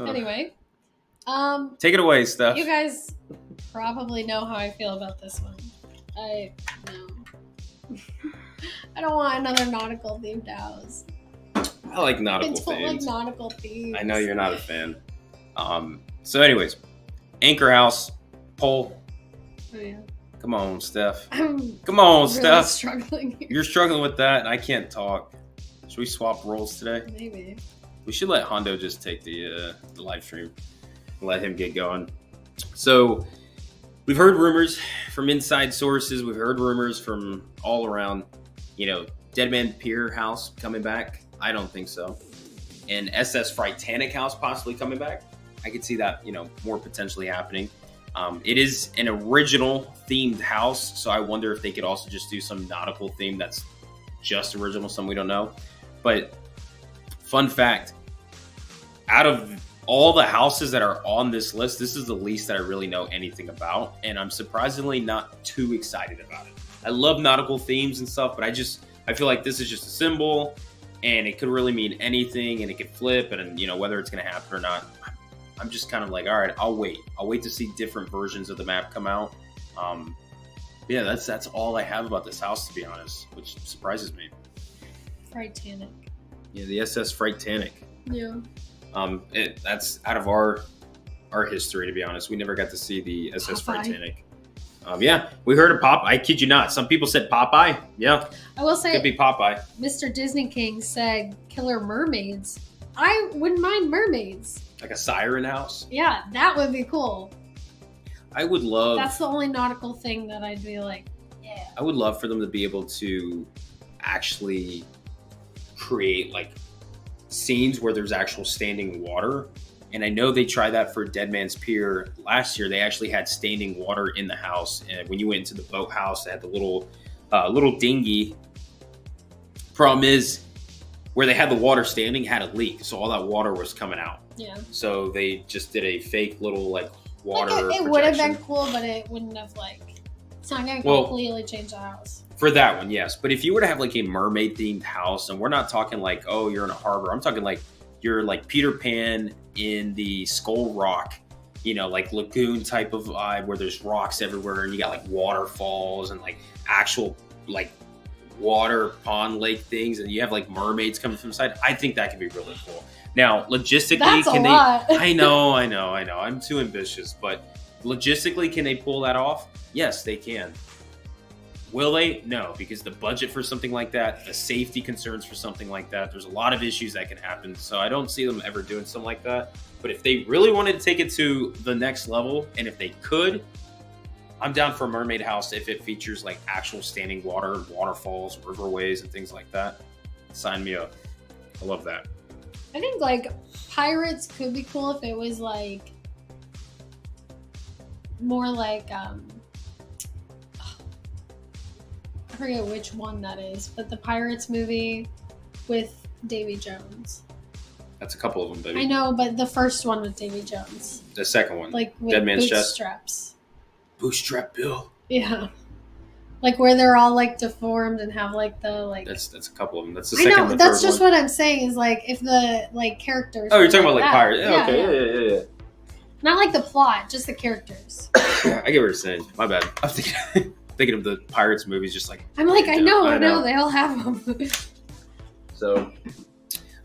Anyway, take it away, Steph. You guys probably know how I feel about this one. I don't want another nautical themed house. I like nautical it's themes. Like nautical themes. I know you're not a fan. So, anyways, Anchor House poll. Oh yeah. Come on, Steph. I'm Come on, really Steph. Struggling here. You're struggling with that, and I can't talk. Should we swap roles today? Maybe. We should let Hondo just take the live stream. Let him get going. So, we've heard rumors from inside sources. We've heard rumors from all around. Dead Man Pier House coming back. I don't think so. And SS Frightanic House possibly coming back. I could see that, more potentially happening. It is an original themed house, so I wonder if they could also just do some nautical theme that's just original, some we don't know. But fun fact, out of all the houses that are on this list, this is the least that I really know anything about, and I'm surprisingly not too excited about it. I love nautical themes and stuff, but I feel like this is just a symbol, and it could really mean anything, and it could flip, and whether it's going to happen or not, I'm just kind of like, all right, I'll wait. I'll wait to see different versions of the map come out. Yeah, that's all I have about this house, to be honest, which surprises me. Frightanic. Yeah, the SS Frightanic. Yeah. That's out of our history, to be honest. We never got to see the SS Frightanic. Yeah, we heard of Popeye. I kid you not. Some people said Popeye. Yeah. I will say, could be Popeye. Mr. Disney King said killer mermaids. I wouldn't mind mermaids. Like a siren house? Yeah, that would be cool. I would love... That's the only nautical thing that I'd be like, yeah. I would love for them to be able to actually create, scenes where there's actual standing water. And I know they tried that for Dead Man's Pier last year. They actually had standing water in the house. And when you went into the boathouse, they had the little dinghy. Problem is, where they had the water standing had a leak. So all that water was coming out. Yeah. So they just did a fake little, water it would have been cool, but it wouldn't have, it's not going to completely change the house. For that one, yes. But if you were to have, a mermaid-themed house, and we're not talking oh, you're in a harbor. I'm talking you're Peter Pan in the Skull Rock, lagoon type of vibe where there's rocks everywhere and you got waterfalls and actual water pond lake things, and you have mermaids coming from the side. I think that could be really cool. Now, logistically, That's a lot. I know. I'm too ambitious, but logistically, can they pull that off? Yes, they can. Will they? No, because the budget for something like that, the safety concerns for something like that, there's a lot of issues that can happen. So I don't see them ever doing something like that. But if they really wanted to take it to the next level, and if they could, I'm down for a mermaid house if it features actual standing water, waterfalls, riverways, and things like that. Sign me up. I love that. I think pirates could be cool if it was more I forget which one that is, but the Pirates movie with Davy Jones. That's a couple of them, baby. I know, but the first one with Davy Jones. The second one. With Dead Man's Chest. Bootstraps. Bootstrap Bill. Yeah. Where they're all deformed and have the That's a couple of them. That's the I second know, and the that's third just one. what I'm saying is if the characters. Oh, you're talking about that. pirates. Yeah, okay, yeah. Not the plot, just the characters. I get what you're saying. My bad. I'm thinking of the Pirates movies, just I'm I know, they all have them. So,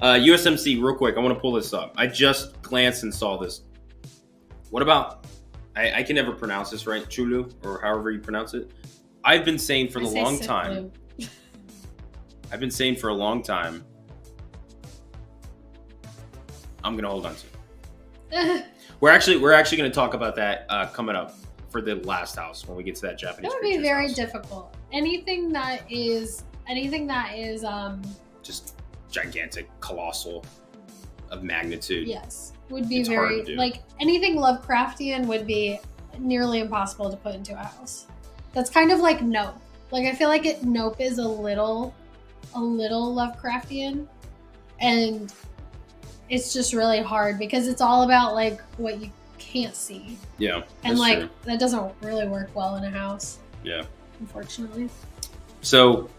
USMC, real quick, I want to pull this up. I just glanced and saw this. What about, I can never pronounce this right, Chulu, or however you pronounce it. I've been saying for a long time. I've been saying for a long time. I'm going to hold on to it. We're actually going to talk about that coming up for the last house when we get to that Japanese. That would be very difficult. Anything that is just gigantic, colossal of magnitude. Yes, would be it's very hard to do. anything Lovecraftian would be nearly impossible to put into a house. That's kind of like Nope. Like I feel like Nope is a little Lovecraftian, and it's just really hard because it's all about like what you can't see. Yeah. And like true. that doesn't really work well in a house. Yeah. Unfortunately. So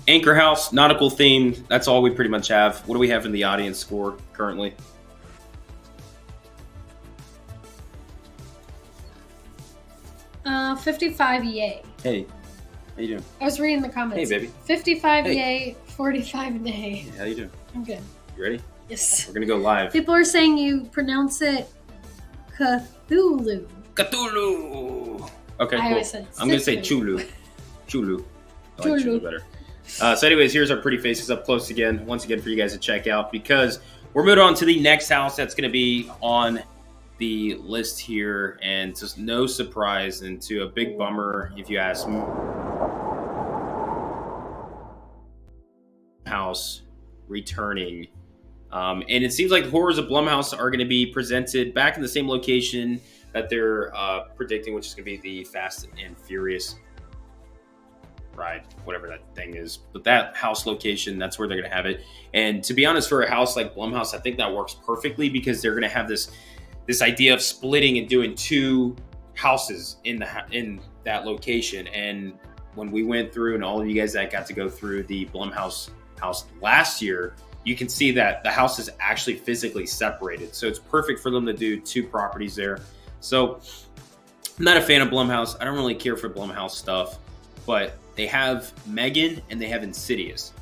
Anchor House, nautical themed. That's all we pretty much have. What do we have in the audience score currently? Uh, 55 yay. Hey, how you doing? I was reading the comments. Hey, baby. 55 Hey. yay, 45 nay. Hey, how you doing? I'm good. You ready? Yes. We're gonna go live. People are saying you pronounce it Cthulhu. Cthulhu. Okay, I cool. always said I'm gonna say Cthulhu. Chulu. I like Chulu better. So anyways, here's our pretty faces up close again, once again for you guys to check out, because we're moving on to the next house that's going to be on the list here, and just no surprise and to a big bummer if you ask me. House returning, and it seems like the horrors of Blumhouse are going to be presented back in the same location that they're predicting, which is going to be the Fast and Furious ride, whatever that thing is. But that house location, that's where they're going to have it. And to be honest, for a house like Blumhouse, I think that works perfectly because they're going to have this idea of splitting and doing two houses in that location. And when we went through, and all of you guys that got to go through the Blumhouse house last year, you can see that the house is actually physically separated. So it's perfect for them to do two properties there. So I'm not a fan of Blumhouse. I don't really care for Blumhouse stuff, but they have Megan and they have Insidious.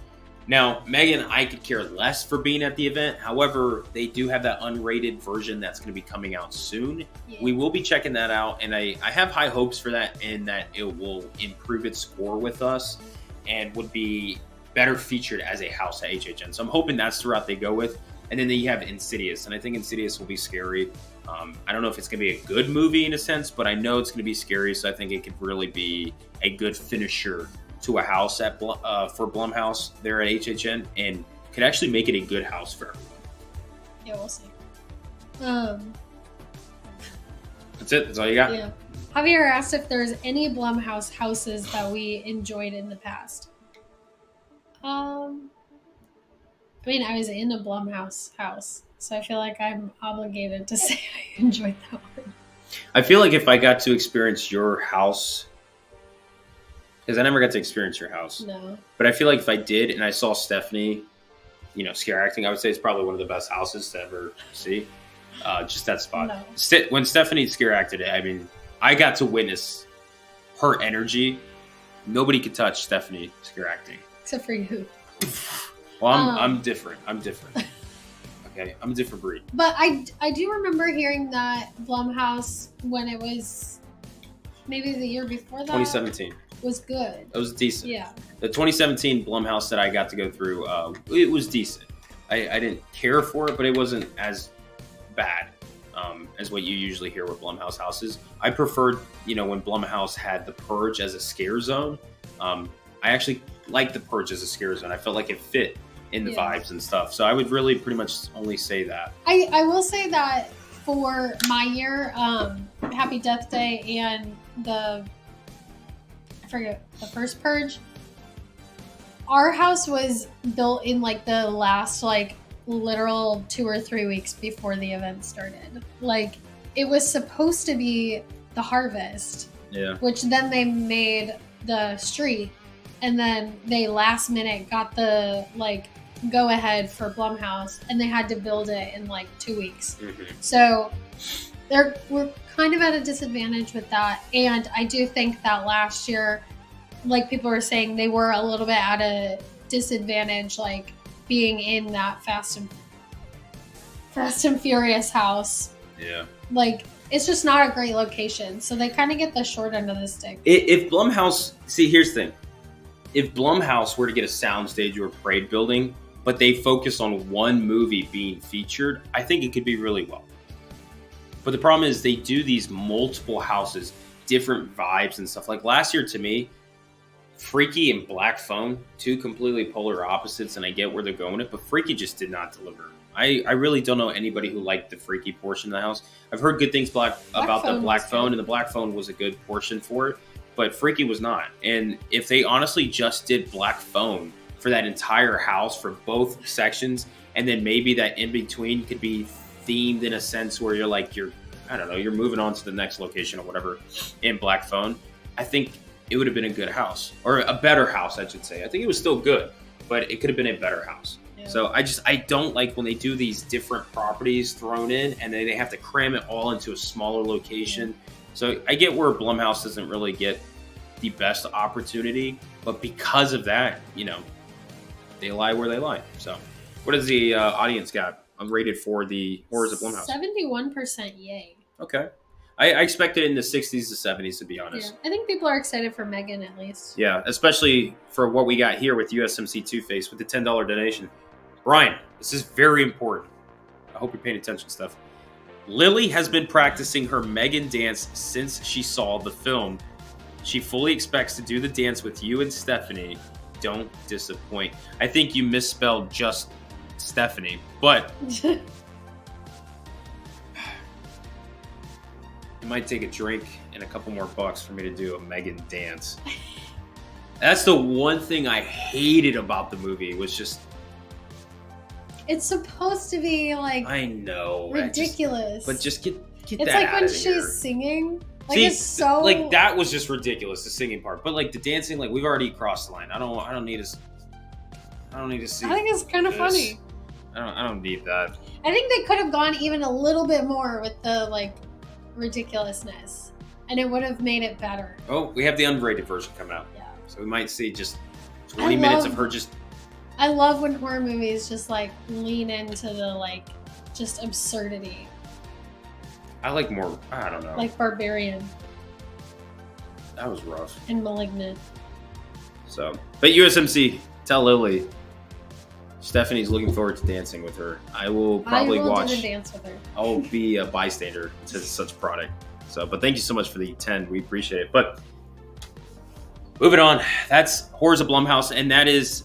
Now, Megan, I could care less for being at the event. However, they do have that unrated version that's going to be coming out soon. Yeah. We will be checking that out, and I have high hopes for that, and that it will improve its score with us and would be better featured as a house at HHN. So I'm hoping that's the route they go with. And then you have Insidious, and I think Insidious will be scary. I don't know if it's going to be a good movie in a sense, but I know it's going to be scary, so I think it could really be a good finisher to a house at for Blumhouse there at HHN, and could actually make it a good house for everyone. Yeah, we'll see. That's it. That's all you got? Yeah. Javier asked if there's any Blumhouse houses that we enjoyed in the past. I mean, I was in a Blumhouse house, so I feel like I'm obligated to say I enjoyed that one. I feel like if I got to experience your house, because I never got to experience your house. No. But I feel like if I did and I saw Stephanie, scare acting, I would say it's probably one of the best houses to ever see. Just that spot. No. When Stephanie scare acted, I mean, I got to witness her energy. Nobody could touch Stephanie scare acting. Except for you. Well, I'm different. I'm different. Okay, I'm a different breed. But I do remember hearing that Blumhouse, when it was maybe the year before that, 2017, was good. It was decent. Yeah. The 2017 Blumhouse that I got to go through, it was decent. I didn't care for it, but it wasn't as bad as what you usually hear with Blumhouse houses. I preferred, when Blumhouse had The Purge as a scare zone. I actually liked The Purge as a scare zone. I felt like it fit in the vibes and stuff. So I would really pretty much only say that. I will say that for my year, Happy Death Day and the first Purge, our house was built in like the last literal 2 or 3 weeks before the event started. Like it was supposed to be the harvest, which then they made the street, and then they last minute got the go ahead for Blumhouse, and they had to build it in 2 weeks. Mm-hmm. So we're kind of at a disadvantage with that. And I do think that last year, like people were saying, they were a little bit at a disadvantage, being in that Fast and Furious house. Yeah. It's just not a great location. So they kind of get the short end of the stick. If Blumhouse, here's the thing. If Blumhouse were to get a soundstage or a parade building, but they focus on one movie being featured, I think it could be really well. But the problem is they do these multiple houses, different vibes and stuff. Like last year to me, Freaky and Black Phone, two completely polar opposites, and I get where they're going with it, but Freaky just did not deliver I really don't know anybody who liked the Freaky portion of the house. I've heard good things about the Black Phone, and the Black Phone was a good portion for it, but Freaky was not. And if they honestly just did Black Phone for that entire house for both sections, and then maybe that in between could be themed in a sense where you're like, I don't know, you're moving on to the next location or whatever in Black Phone, I think it would have been a good house, or a better house, I should say. I think it was still good, but it could have been a better house. Yeah. So I don't like when they do these different properties thrown in and then they have to cram it all into a smaller location. Yeah. So I get where Blumhouse doesn't really get the best opportunity, but because of that, you know, they lie where they lie. So what does the audience got rated for the Horrors of Blumhouse? 71% yay. Okay. I expected it in the 60s to 70s, to be honest. Yeah. I think people are excited for Megan, at least. Yeah, especially for what we got here with USMC Two-Face with the $10 donation. Brian, this is very important. I hope you're paying attention, Steph. Lily has been practicing her Megan dance since she saw the film. She fully expects to do the dance with you and Stephanie. Don't disappoint. I think you misspelled just Stephanie, but... It might take a drink and a couple more bucks for me to do a Megan dance. That's the one thing I hated about the movie, was just... It's supposed to be, like... I know. Ridiculous. But just get it's that like out when of here. she's singing. Like, See, it's so... Like, that was just ridiculous, the singing part. But, like, the dancing, like, we've already crossed the line. I don't need to see... I think it's kind of funny. I don't need that. I think they could have gone even a little bit more with the, like... ridiculousness, and it would have made it better. Oh, we have the unrated version coming out. Yeah. So we might see just 20 minutes of her just... I love when horror movies just, like, lean into the, like, just absurdity. I like more... I don't know. Like Barbarian. That was rough. And Malignant. So, but USMC, tell Lily Stephanie's looking forward to dancing with her. I will probably watch. Do the dance with her. I'll be a bystander to such product. So, but thank you so much for the 10. We appreciate it. But moving on, that's Horrors of Blumhouse, and that is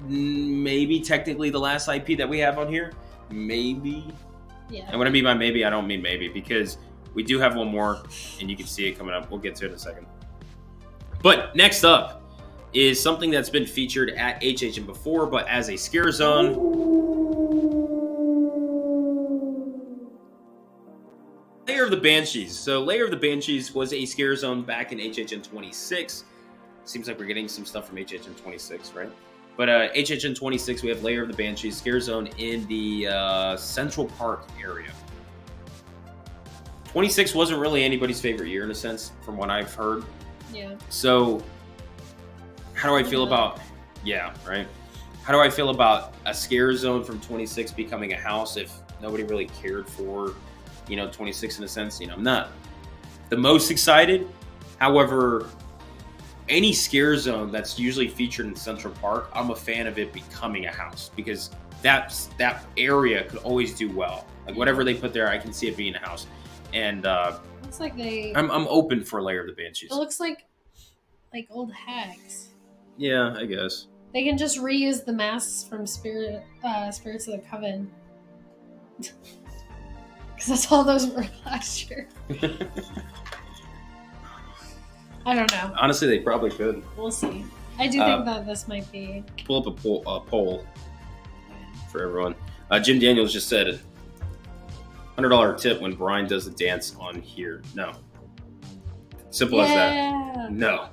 maybe technically the last IP that we have on here. Maybe. Yeah. And when I mean by maybe, I don't mean maybe, because we do have one more, and you can see it coming up. We'll get to it in a second. But next up is something that's been featured at HHN before, but as a scare zone. Lair of the Banshees. So Lair of the Banshees was a scare zone back in HHN 26. Seems like we're getting some stuff from HHN 26, right? But HHN 26, we have Lair of the Banshees scare zone in the Central Park area. 26 wasn't really anybody's favorite year in a sense, from what I've heard. Yeah. So how do I feel about, yeah, right? How do I feel about a scare zone from 26 becoming a house if nobody really cared for, 26 in a sense? I'm not the most excited. However, any scare zone that's usually featured in Central Park, I'm a fan of it becoming a house, because that area could always do well. Like whatever they put there, I can see it being a house. And looks like I'm open for Lair of the Banshees. It looks like old hags. Yeah, I guess. They can just reuse the masks from Spirits of the Coven. Because that's all those were last year. I don't know. Honestly, they probably could. We'll see. I do think that this might be... Pull up a poll for everyone. Jim Daniels just said, $100 tip when Brian does the dance on here. No. Simple as that. No.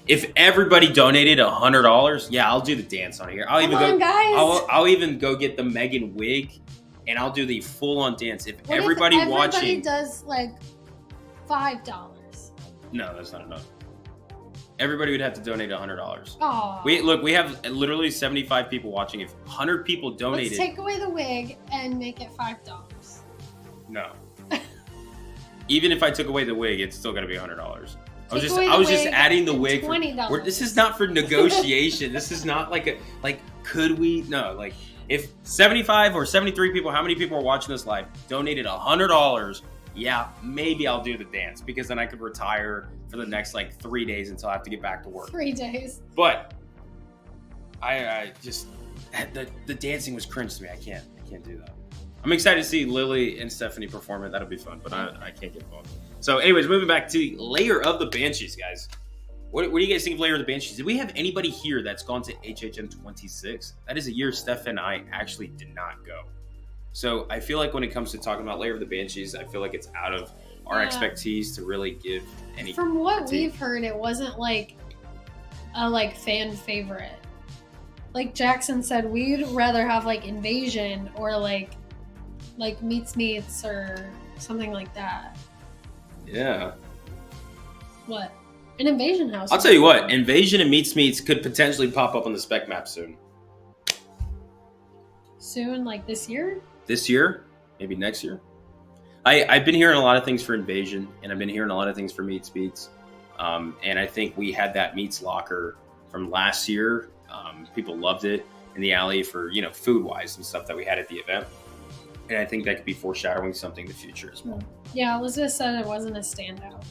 If everybody donated $100, yeah, I'll do the dance on here. I'll even go get the Megan wig, and I'll do the full-on dance. If everybody does like $5. No, that's not enough. Everybody would have to donate $100. Oh. We have literally 75 people watching. If 100 people donated, let's take away the wig and make it $5. No. Even if I took away the wig, it's still going to be $100. I was just adding the wig. $20. This is not for negotiation. This is not could we? No, like if 75 or 73 people, how many people are watching this live, donated $100, yeah, maybe I'll do the dance, because then I could retire for the next 3 days until I have to get back to work. 3 days. But I just the dancing was cringe to me. I can't do that. I'm excited to see Lily and Stephanie perform it. That'll be fun, but I can't get involved. So, anyways, moving back to Lair of the Banshees, guys. What do you guys think of Lair of the Banshees? Did we have anybody here that's gone to HHN 26? That is a year Steph and I actually did not go. So I feel like when it comes to talking about Lair of the Banshees, I feel like it's out of our expertise to really give any. From what we've heard, it wasn't like a fan favorite. Like Jackson said, we'd rather have like Invasion or like Meets or something like that. Yeah. What? An Invasion house. I'll tell you what, Invasion and Meets could potentially pop up on the spec map soon. Soon, like this year? This year? Maybe next year. I've been hearing a lot of things for Invasion, and I've been hearing a lot of things for Meets. And I think we had that Meets locker from last year. People loved it in the alley for, food-wise and stuff that we had at the event. And I think that could be foreshadowing something in the future as well. Yeah, Elizabeth said it wasn't a standout.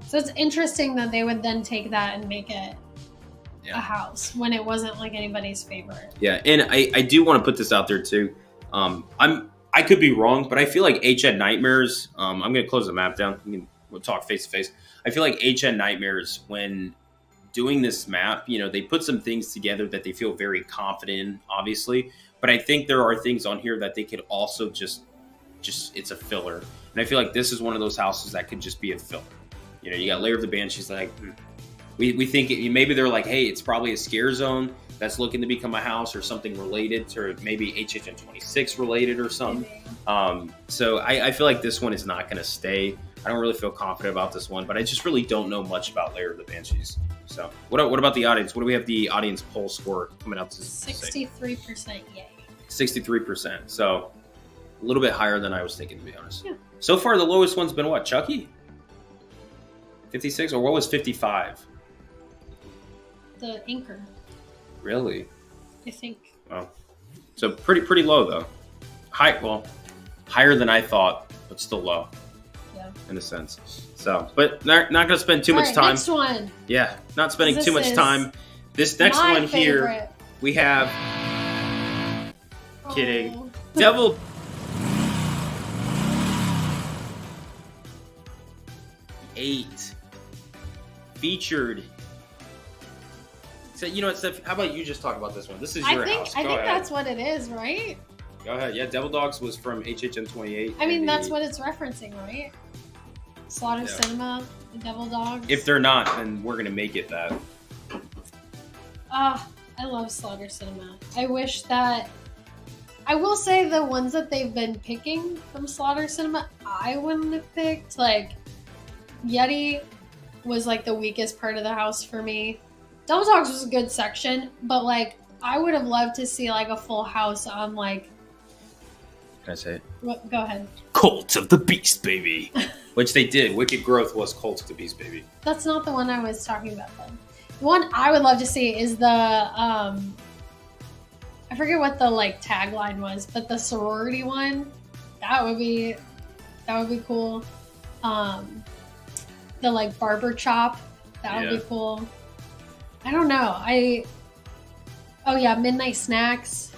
So it's interesting that they would then take that and make it a house when it wasn't like anybody's favorite. Yeah, and I do want to put this out there too. I could be wrong, but I feel like HNNightmares, I'm going to close the map down. We'll talk face to face. I feel like HNNightmares, when doing this map, they put some things together that they feel very confident in, obviously. But I think there are things on here that they could also just it's a filler. And I feel like this is one of those houses that could just be a filler. You got Lair of the Banshees, like, we think maybe they're like, hey, it's probably a scare zone that's looking to become a house or something related to maybe HHN 26 related or something. So I feel like this one is not going to stay. I don't really feel confident about this one, but I just really don't know much about Lair of the Banshees. So what about the audience? What do we have the audience poll score coming out to? 63% yay. 63%. So a little bit higher than I was thinking, to be honest. Yeah. So far, the lowest one's been what? Chucky? 56? Or what was 55? The Anchor. Really? I think. Oh. So pretty low, though. Higher than I thought, but still low. Yeah. In a sense. So, but not going to spend too much time. Next one. Yeah, not spending too much time. This next one here, we have... Kidding. Devil... Eight. Featured. So, you know what, Steph? How about you just talk about this one? This is your house. I think that's what it is, right? Go ahead. Yeah, Devil Dogs was from HHN 28. I mean, that's what it's referencing, right? Slaughter Cinema, the Devil Dogs. If they're not, then we're going to make it that. I love Slaughter Cinema. I wish that... I will say the ones that they've been picking from Slaughter Cinema, I wouldn't have picked. Like, Yeti was like the weakest part of the house for me. Devil Dogs was a good section, but like I would have loved to see like a full house on like. Can I say it? What? Go ahead. Cult of the Beast, baby. Which they did. Wicked Growth was Cult of the Beast, baby. That's not the one I was talking about then. The one I would love to see is the I forget what the like tagline was, but the sorority one. That would be cool. The like barber chop. That would be cool. I don't know. Oh yeah, Midnight Snacks.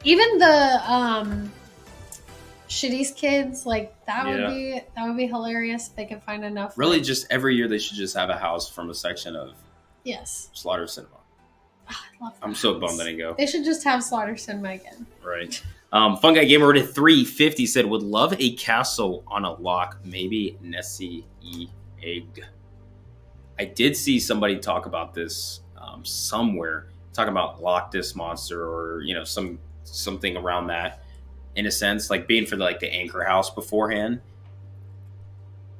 Even the Shitty's Kids, like that would be hilarious if they could find enough. Really, just every year they should just have a house from a section of Slaughter Cinema. I love I'm so bummed that I didn't go. They should just have Slaughter Cinema again. Right. Fun Guy Gamer at 350 said, would love a castle on a lock, maybe Nessie Egg. I did see somebody talk about this somewhere, talking about Loch Ness Monster or, something around that, in a sense, like being for the Anchor House beforehand.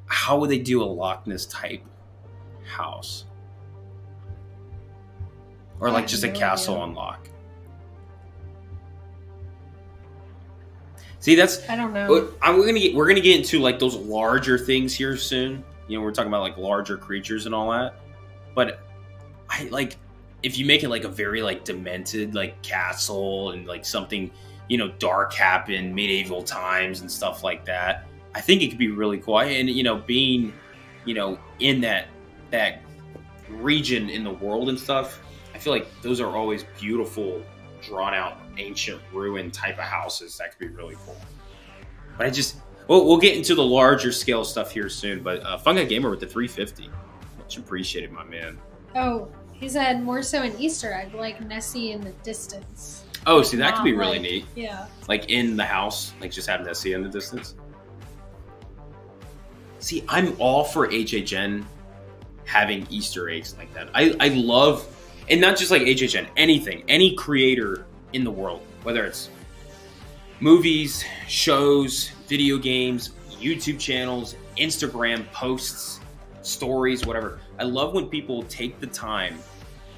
How would they do a Loch Ness type house? Or just a castle on lock? See, I don't know. We're gonna get into those larger things here soon. We're talking about larger creatures and all that. But if you make it a very demented castle and something dark happened, medieval times and stuff like that, I think it could be really cool. And being in that region in the world and stuff, I feel like those are always beautiful drawn out ancient ruin type of houses. That could be really cool. But we'll get into the larger scale stuff here soon. But Fungi Gamer with the 350, much appreciated, my man. Oh, he said more so an Easter egg, like Nessie in the distance. Oh, see, that could be really neat. Yeah. Like in the house, like just have Nessie in the distance. See, I'm all for HHN having Easter eggs like that. I love, and not just like HHN, anything, any creator in the world, whether it's movies, shows, video games, YouTube channels, Instagram posts, stories, whatever. I love when people take the time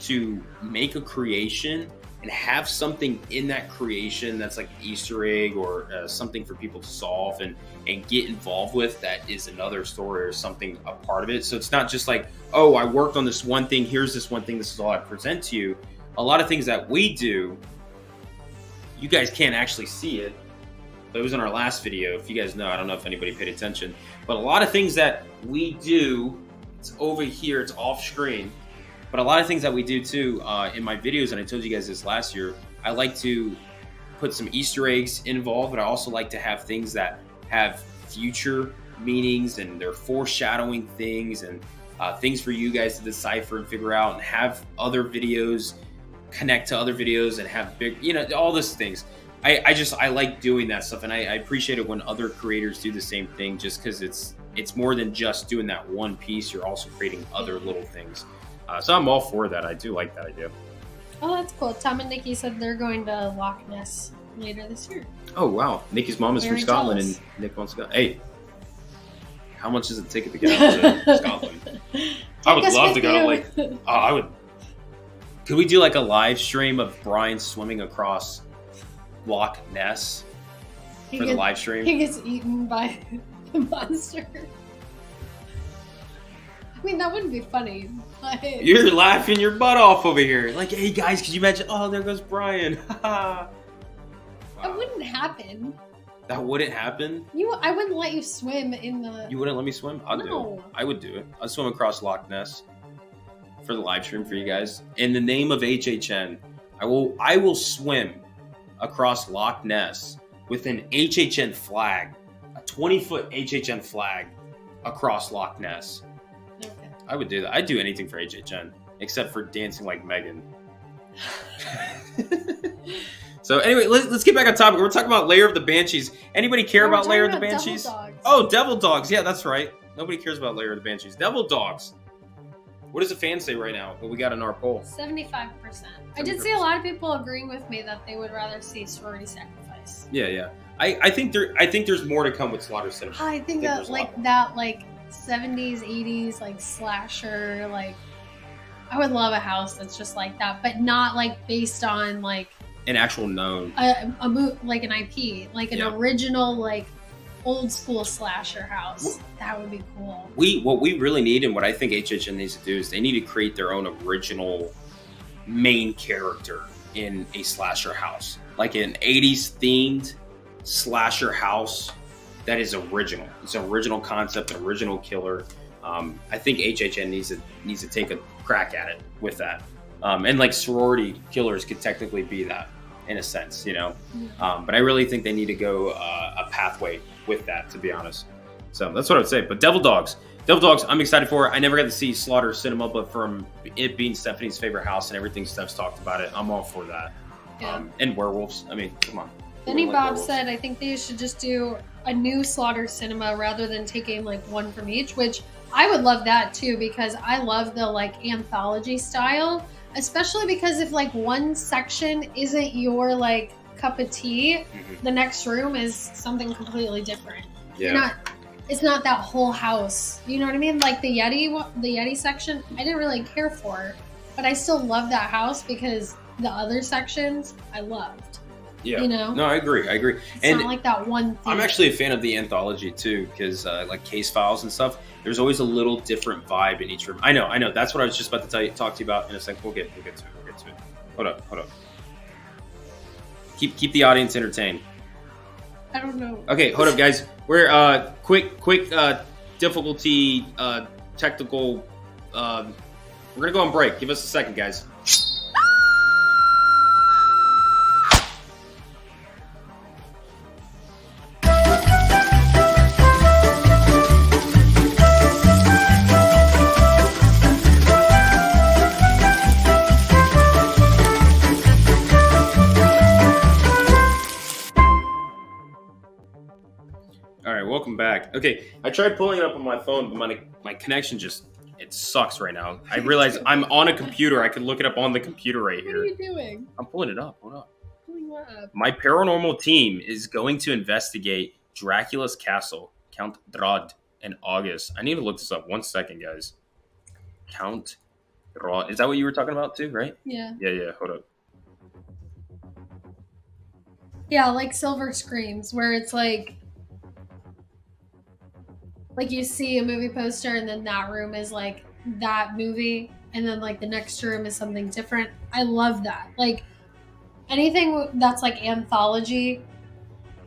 to make a creation and have something in that creation that's like an Easter egg or something for people to solve and get involved with that is another story or something, a part of it. So it's not just like, oh, I worked on this one thing, here's this one thing, this is all I present to you. A lot of things that we do, you guys can't actually see it. But it was in our last video. If you guys know, I don't know if anybody paid attention, but a lot of things that we do, it's over here, it's off screen. But a lot of things that we do too in my videos, and I told you guys this last year, I like to put some Easter eggs involved, but I also like to have things that have future meanings and they're foreshadowing things and things for you guys to decipher and figure out and have other videos connect to other videos and have big, all these things. I like doing that stuff, and I appreciate it when other creators do the same thing, just because it's more than just doing that one piece. You're also creating other little things. So I'm all for that. I do like that idea. Oh, that's cool. Tom and Nikki said they're going to Loch Ness later this year. Oh, wow. Nikki's mom is Very from Scotland, jealous. and Nick wants to go. Hey, how much is a ticket to get out to Scotland? I would love to go. I would. Could we do like a live stream of Brian swimming across Loch Ness for the live stream? He gets eaten by the monster. I mean, that wouldn't be funny. But... You're laughing your butt off over here. Like, hey guys, could you imagine? Oh, there goes Brian. Wow. That wouldn't happen. That wouldn't happen? I wouldn't let you swim in the... You wouldn't let me swim? I'll do it. I would do it. I'll swim across Loch Ness for the live stream for you guys. In the name of HHN, I will swim across Loch Ness with an HHN flag, a 20-foot HHN flag across Loch Ness. Okay. I would do that. I'd do anything for HHN except for dancing like Megan. So anyway, let's get back on topic. We're talking about Lair of the Banshees. Anybody care about Lair of the Banshees? Devil dogs. Oh, Devil Dogs. Yeah, that's right. Nobody cares about Lair of the Banshees. Devil Dogs. What does the fans say right now? What we got in our poll? 75%. I did see a lot of people agreeing with me that they would rather see Sorority Sacrifice. Yeah. I think there's more to come with Slaughter Cinema. I think that like 70s, 80s like slasher, like I would love a house that's just like that, but not like based on like an actual known like an IP, like an original like old school slasher house. That would be cool. What we really need, and what I think HHN needs to do, is they need to create their own original main character in a slasher house, like an 80s themed slasher house that is original. It's an original concept, an original killer. I think HHN needs to take a crack at it with that. And like sorority killers could technically be that in a sense, but I really think they need to go a pathway with that, to be honest. So that's what I would say. But Devil Dogs, I'm excited for it. I never got to see Slaughter Cinema, but from it being Stephanie's favorite house and everything Steph's talked about it, I'm all for that. Yeah. And werewolves. I mean, come on. Benny Bob said, I think they should just do a new Slaughter Cinema rather than taking like one from each, which I would love that too, because I love the like anthology style, especially because if like one section isn't your like cup of tea, the next room is something completely different. Yeah. It's not that whole house. You know what I mean? Like the Yeti section, I didn't really care for, but I still love that house because the other sections I loved. Yeah. No, I agree. It's not like that one thing. I'm actually a fan of the anthology too, because like case files and stuff, there's always a little different vibe in each room. I know. That's what I was just about to talk to you about in a second. We'll get to it. Hold up. Keep the audience entertained. I don't know. Okay, hold up, guys. We're quick difficulty technical. We're gonna go on break. Give us a second, guys. welcome back. Okay, I tried pulling it up on my phone, but my connection just, it sucks right now. I realize I'm on a computer. I can look it up on the computer right here. What are you doing? I'm pulling it up. Hold up. Pulling what up? My paranormal team is going to investigate Dracula's castle, Count Drod, in August. I need to look this up. 1 second, guys. Count Drod. Is that what you were talking about too, right? Yeah. Yeah. Hold up. Yeah, like Silver Screams, where it's like you see a movie poster and then that room is like that movie and then like the next room is something different. I love that. Like anything that's like anthology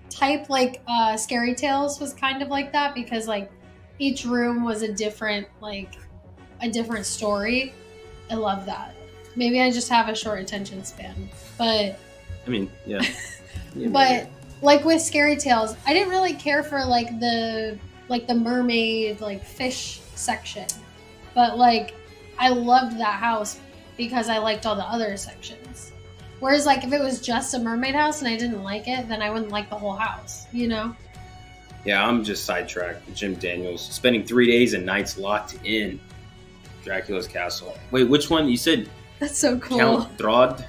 type, like Scary Tales was kind of like that because like each room was a different story. I love that. Maybe I just have a short attention span, but I mean, yeah. but like with Scary Tales, I didn't really care for like the mermaid like fish section, but like I loved that house because I liked all the other sections. Whereas like if it was just a mermaid house and I didn't like it, then I wouldn't like the whole house, you know? Yeah, I'm just sidetracked. Jim Daniels spending 3 days and nights locked in Dracula's castle. Wait, which one? You said That's so cool. Count Drod?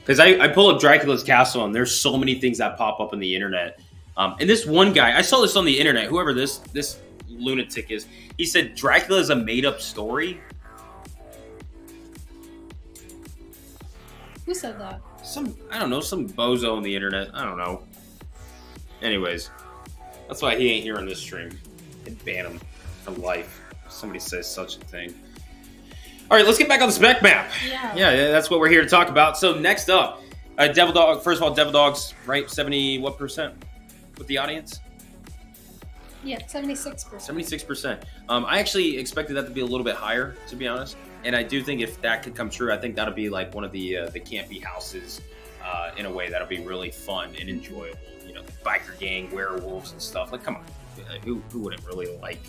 Because I pull up Dracula's castle and there's so many things that pop up on the internet. And this one guy, I saw this on the internet, whoever this lunatic is, he said Dracula is a made-up story. Who said that? I don't know, some bozo on the internet. I don't know. Anyways, that's why he ain't here on this stream. I'd ban him for life if somebody says such a thing. All right, let's get back on the spec map. Yeah, that's what we're here to talk about. So next up, Devil Dog. First of all, Devil Dogs, right? 70 what percent with the audience? Yeah, 76%. 76%. I actually expected that to be a little bit higher, to be honest. And I do think if that could come true, I think that'll be like one of the campy houses in a way that'll be really fun and enjoyable. You know, biker gang, werewolves and stuff. Like, come on, who wouldn't really like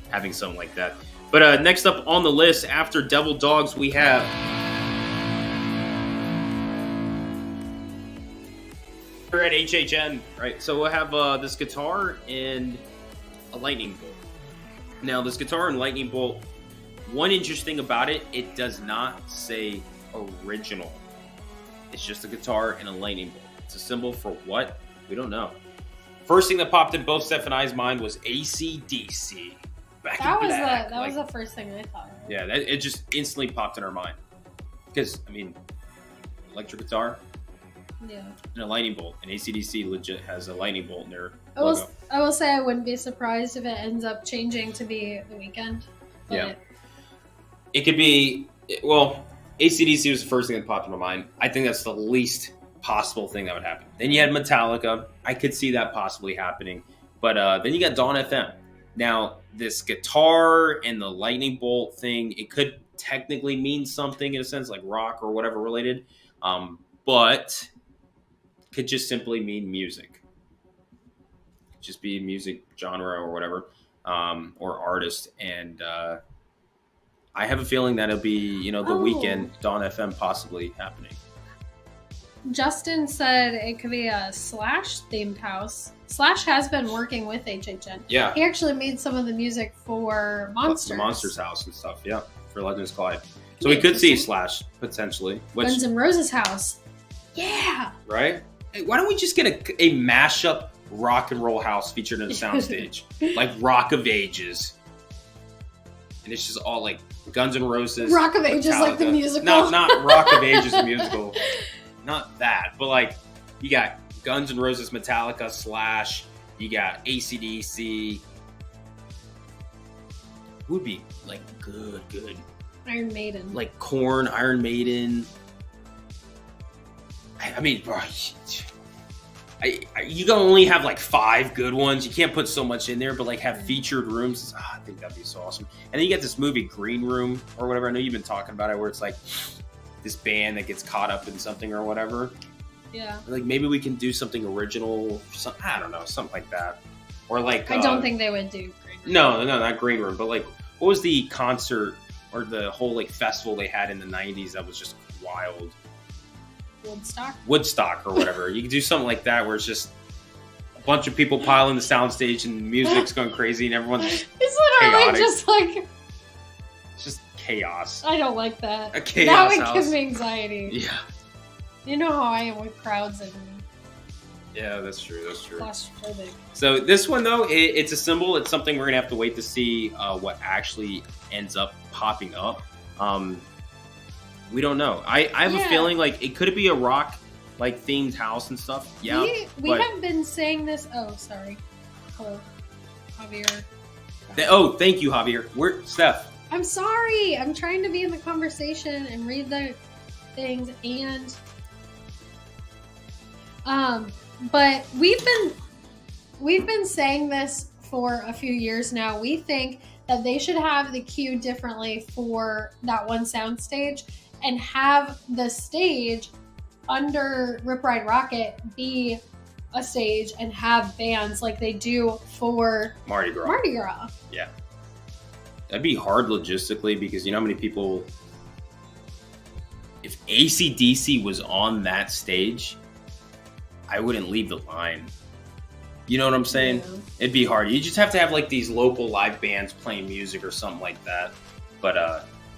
having something like that? But next up on the list after Devil Dogs, we have we're at HHN, right? So we'll have this guitar and a lightning bolt. Now, this guitar and lightning bolt, one interesting about it, it does not say original. It's just a guitar and a lightning bolt. It's a symbol for what? We don't know. First thing that popped in both Steph and I's mind was AC/DC. That was the first thing I thought of. Yeah, it just instantly popped in our mind. Because, I mean, electric guitar, yeah, and a lightning bolt. And AC/DC legit has a lightning bolt in their I logo. will say I wouldn't be surprised if it ends up changing to be The Weeknd. Yeah. It could be, well, AC/DC was the first thing that popped in my mind. I think that's the least possible thing that would happen. Then you had Metallica. I could see that possibly happening. But then you got Dawn FM. Now, this guitar and the lightning bolt thing, it could technically mean something in a sense, like rock or whatever related. But could just simply mean music. Just be music genre or whatever, or artist. And I have a feeling that it'll be, The Weeknd, Dawn FM possibly happening. Justin said it could be a Slash themed house. Slash has been working with HHN. Yeah. He actually made some of the music for Monsters. The Monsters house and stuff, yeah. For Legends Collide. So we could see Slash, potentially. Guns N' Roses house. Yeah. Right? Hey, why don't we just get a mashup rock and roll house featured in a soundstage? Like Rock of Ages. And it's just all like Guns N' Roses. Rock of Ages, Metallica. Like the musical. Not Rock of Ages, the musical. Not that, but like you got Guns N' Roses, Metallica, Slash. You got AC/DC. Who would be like good? Iron Maiden. Like Korn, Iron Maiden. I mean, bro, you can only have like 5 good ones. You can't put so much in there, but like have featured rooms. I think that'd be so awesome. And then you get this movie Green Room or whatever. I know you've been talking about it, where it's like this band that gets caught up in something or whatever. Yeah. Like maybe we can do something original. I don't know, something like that. Or like I don't think they would do Green Room. No, not Green Room. But like, what was the concert or the whole like festival they had in the 90s that was just wild? Woodstock or whatever. You could do something like that where it's just a bunch of people pile in the soundstage and music's going crazy and everyone's It's literally chaotic. just like It's just chaos. I don't like that. A chaos That would house. give me anxiety. Yeah. You know how I am with crowds and Yeah, that's true. That's true. claustrophobic. So this one though, it's a symbol. It's something we're gonna have to wait to see what actually ends up popping up. We don't know. I have a feeling like it could be a rock like themed house and stuff. Yeah. We have been saying this. Oh, sorry. Hello, Javier. Thank you, Javier. We're Steph. I'm sorry. I'm trying to be in the conversation and read the things and but we've been saying this for a few years now. We think that they should have the queue differently for that one sound stage and have the stage under Rip Ride Rocket be a stage and have bands like they do for Mardi Gras. Mardi Gras. Yeah. That'd be hard logistically because you know how many people. If AC/DC was on that stage, I wouldn't leave the line. You know what I'm saying? Yeah. It'd be hard. You just have to have like these local live bands playing music or something like that. But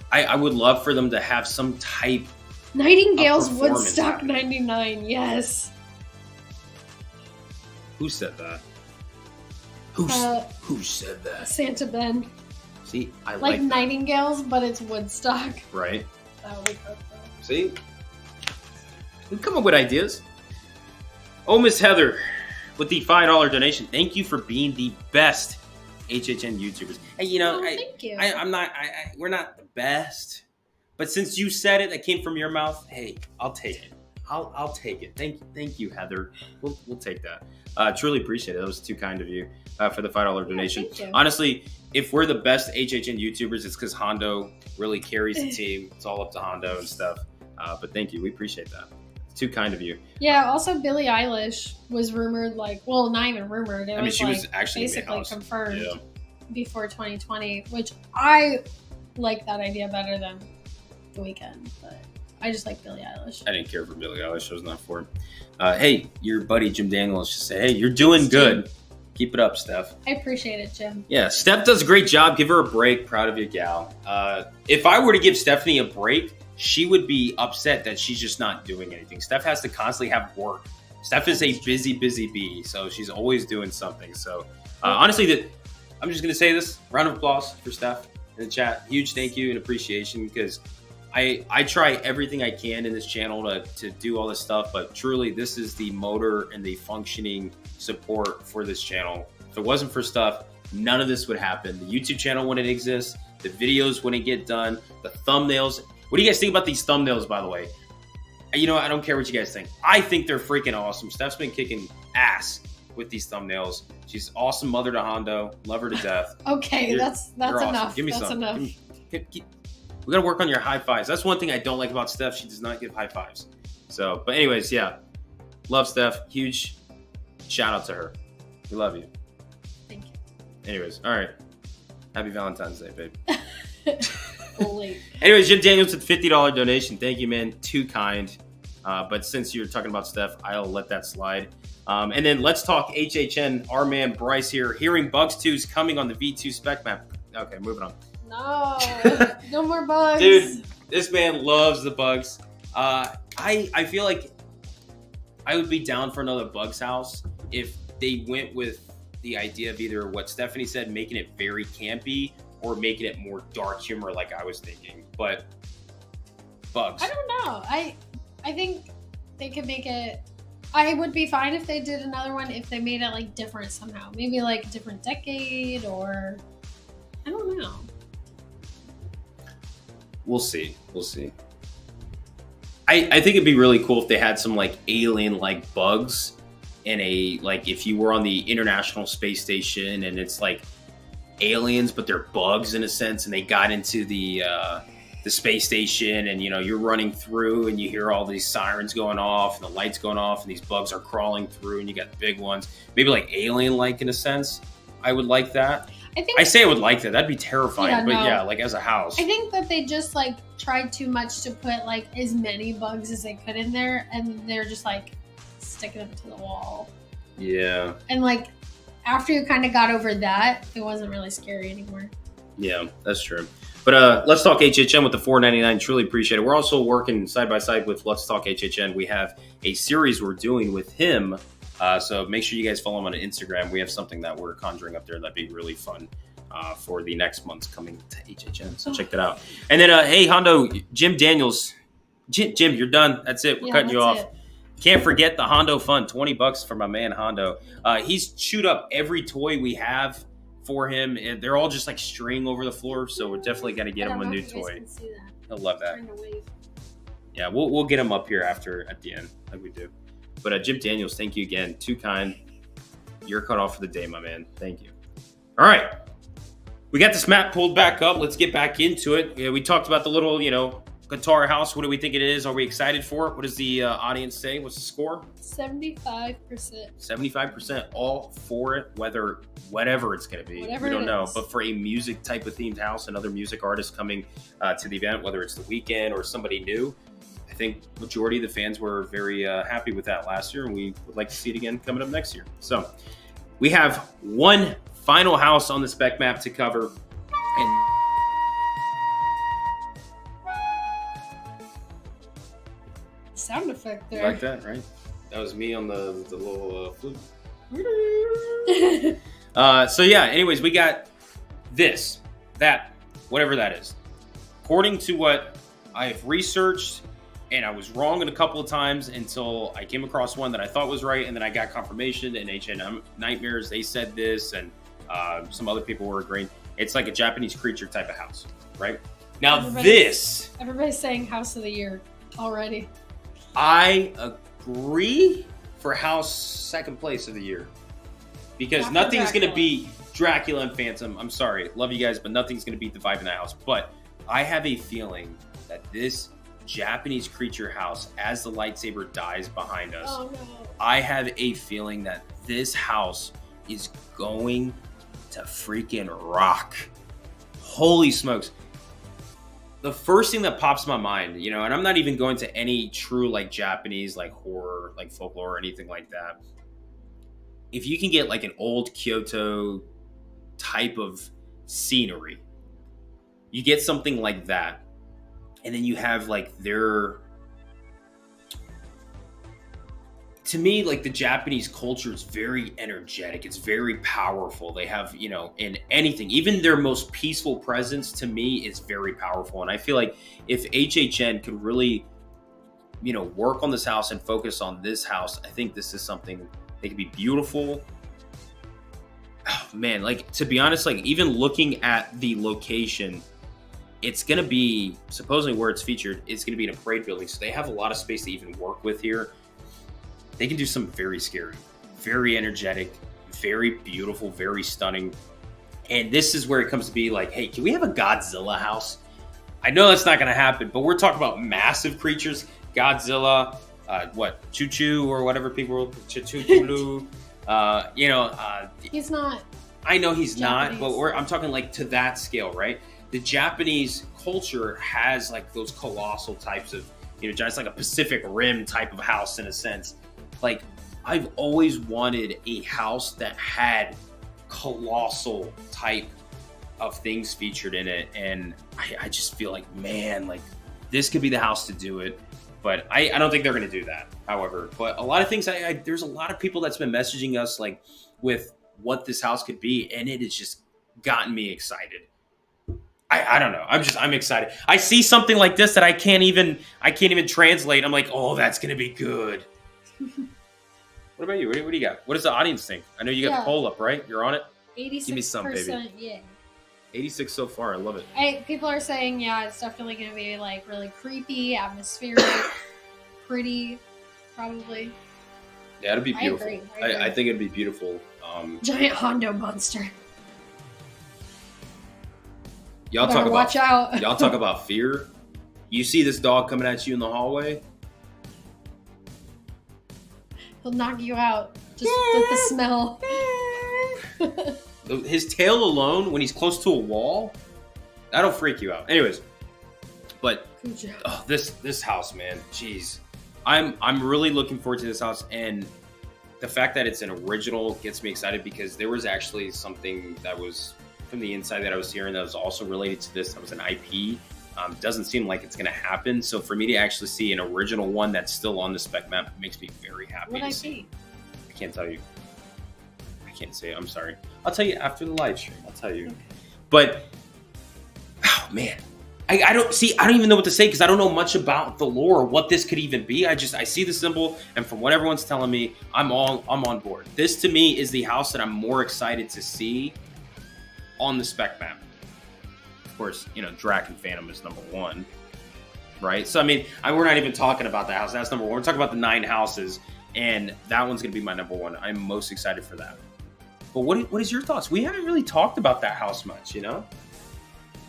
I would love for them to have some type. Nightingale's performance Woodstock happening. 99. Yes. Who said that? Who said that? Santa Ben. See, I Like like that. Nightingales, but it's Woodstock. Right? That would be perfect. See? We come up with ideas. Oh, Miss Heather, with the $5 donation. Thank you for being the best HHN YouTubers. Hey, you know, Thank you. we're not the best. But since you said it, that came from your mouth, hey, I'll take it. I'll take it. Thank you, Heather. We'll take that. Truly appreciate it. That was too kind of you for the $5 donation. thank you. Honestly, if we're the best HHN YouTubers, it's because Hondo really carries the team. It's all up to Hondo and stuff. But thank you. We appreciate that. It's too kind of you. Yeah, also Billie Eilish was rumored, like, well, not even rumored. It was she like was actually basically confirmed Yeah. before 2020, which I like that idea better than The Weeknd, but I just like Billie Eilish. I didn't care for Billie Eilish. I was not for it. Hey, your buddy Jim Daniels just said, hey, you're doing good. Keep it up, Steph. I appreciate it, Jim. Yeah, Steph does a great job. Give her a break. Proud of you, gal. If I were to give Stephanie a break, she would be upset that she's just not doing anything. Steph has to constantly have work. Steph is a busy bee, so she's always doing something. So honestly, I'm just going to say this. Round of applause for Steph in the chat. Huge thank you and appreciation because I try everything I can in this channel to do all this stuff, but truly this is the motor and the functioning support for this channel. If it wasn't for stuff, none of this would happen. The YouTube channel wouldn't exist. The videos wouldn't get done. The thumbnails. What do you guys think about these thumbnails, by the way? You know, I don't care what you guys think. I think they're freaking awesome. Steph's been kicking ass with these thumbnails. She's an awesome mother to Hondo. Love her to death. Okay, that's You're enough. awesome. Give me that's some. enough. We got to work on your high fives. That's one thing I don't like about Steph. She does not give high fives. So, but anyways, yeah. Love Steph. Huge shout out to her. We love you. Thank you. Anyways, all right. Happy Valentine's Day, babe. Late. Anyways, Jim Daniels with $50 donation. Thank you, man. Too kind. But since you're talking about Steph, I'll let that slide. And then let's talk HHN. Our man Bryce here. Hearing Bugs 2 is coming on the V2 spec map. Okay, moving on. No, no more bugs. Dude, this man loves the bugs. I feel like I would be down for another Bugs house if they went with the idea of either what Stephanie said, making it very campy, or making it more dark humor like I was thinking. But Bugs. I don't know. I think they could make it. I would be fine if they did another one if they made it like different somehow. Maybe like a different decade or I don't know. We'll see. We'll see. I think it'd be really cool if they had some like alien like bugs in a like if you were on the International Space Station and it's like aliens but they're bugs in a sense and they got into the space station and you know you're running through and you hear all these sirens going off and the lights going off and these bugs are crawling through and you got the big ones, maybe like alien like in a sense. I would like that. I say I would like that. That'd be terrifying. Yeah, but no. yeah, like as a house. I think that they just like tried too much to put like as many bugs as they could in there and they're just like sticking them to the wall. Yeah. And like after you kind of got over that, it wasn't really scary anymore. Yeah, that's true. But let's talk HHN with the $4.99. Truly appreciate it. We're also working side by side with Let's Talk HHN. We have a series we're doing with him. So make sure you guys follow him on Instagram. We have something that we're conjuring up there that'd be really fun for the next month's coming to HHN. So check that out. And then, hey, Hondo, Jim Daniels. Jim, you're done. That's it. We're cutting you off. Can't forget the Hondo Fund. $20 for my man Hondo. He's chewed up every toy we have for him, and they're all just like string over the floor. So we're definitely gonna get him a new toy. He'll love that. Yeah, we'll get him up here at the end, like we do. But Jim Daniels, thank you again. Too kind. You're cut off for the day, my man. Thank you. All right, we got this map pulled back up. Let's get back into it. Yeah, we talked about the little, guitar house. What do we think it is? Are we excited for it? What does the audience say? What's the score? 75%. 75% all for it, whatever it's going to be. Whatever we don't know. is. But for a music type of themed house, another music artist coming to the event, whether it's the weekend or somebody new, I think majority of the fans were very happy with that last year, and we would like to see it again coming up next year. So we have one final house on the spec map to cover, and sound effect there. you like that, right? That was me on the little flute. So yeah, anyways, we got this, that, whatever that is. According to what I've researched, and I was wrong a couple of times until I came across one that I thought was right, and then I got confirmation in HNNightmares. They said this, and some other people were agreeing. It's like a Japanese creature type of house, right? Now Everybody's saying House of the Year already. I agree for house second place of the year, because After nothing's going to Dracula. beat Dracula and Phantom. I'm sorry, love you guys, but nothing's going to beat the vibe in the house. But I have a feeling that this Japanese creature house, as the lightsaber dies behind us, Oh no. I have a feeling that this house is going to freaking rock. Holy smokes. The first thing that pops in my mind, and I'm not even going to any true like Japanese like horror, like folklore or anything like that. If you can get like an old Kyoto type of scenery, you get something like that, and then you have like to me, like the Japanese culture is very energetic. It's very powerful. They have, in anything, even their most peaceful presence to me is very powerful. And I feel like if HHN could really, work on this house and focus on this house, I think this is something that could be beautiful. Oh, man, like to be honest, like even looking at the location, it's going to be supposedly where it's featured. It's going to be in a parade building. So they have a lot of space to even work with here. They can do something very scary, very energetic, very beautiful, very stunning. And this is where it comes to be like, hey, can we have a Godzilla house? I know that's not going to happen, but we're talking about massive creatures. Godzilla, Choo-Choo or whatever people, Choo-Choo, He's not. I know he's Japanese. not, but I'm talking like to that scale, right? The Japanese culture has like those colossal types of, just like a Pacific Rim type of house in a sense. Like, I've always wanted a house that had colossal type of things featured in it. And I just feel like, man, like this could be the house to do it. But I don't think they're going to do that, however. But a lot of things, there's a lot of people that's been messaging us like with what this house could be. And it has just gotten me excited. I don't know. I'm excited. I see something like this that I can't even translate. I'm like, oh, that's going to be good. What about you? What do you got? What does the audience think? I know you got the poll up, right? You're on it? 86%. Give me some, baby. Yeah. 86 so far. I love it. People are saying, yeah, it's definitely going to be like really creepy, atmospheric, pretty, probably. Yeah, it'll be beautiful. I agree. I think it'd be beautiful. Giant Hondo monster. Y'all Better talk watch about out. y'all talk about fear. You see this dog coming at you in the hallway. He'll knock you out just with the smell. His tail alone, when he's close to a wall, that'll freak you out. Anyways, but this house, man, jeez, I'm really looking forward to this house, and the fact that it's an original gets me excited because there was actually something that was from the inside that I was hearing that was also related to this. That was an IP. Doesn't seem like it's going to happen. So for me to actually see an original one that's still on the spec map makes me very happy. What to IP? see. I can't tell you. I can't say it. I'm sorry. I'll tell you after the live stream. I'll tell you. Okay. But, oh man. I don't even know what to say because I don't know much about the lore or what this could even be. I see the symbol, and from what everyone's telling me, I'm on board. This to me is the house that I'm more excited to see on the spec map. Of course, you know, Drac and Phantom is number one, right? So I mean, we're not even talking about the house. That's number one. We're talking about the 9 houses, and that one's gonna be my number one. I'm most excited for that. But what is your thoughts? We haven't really talked about that house much, you know?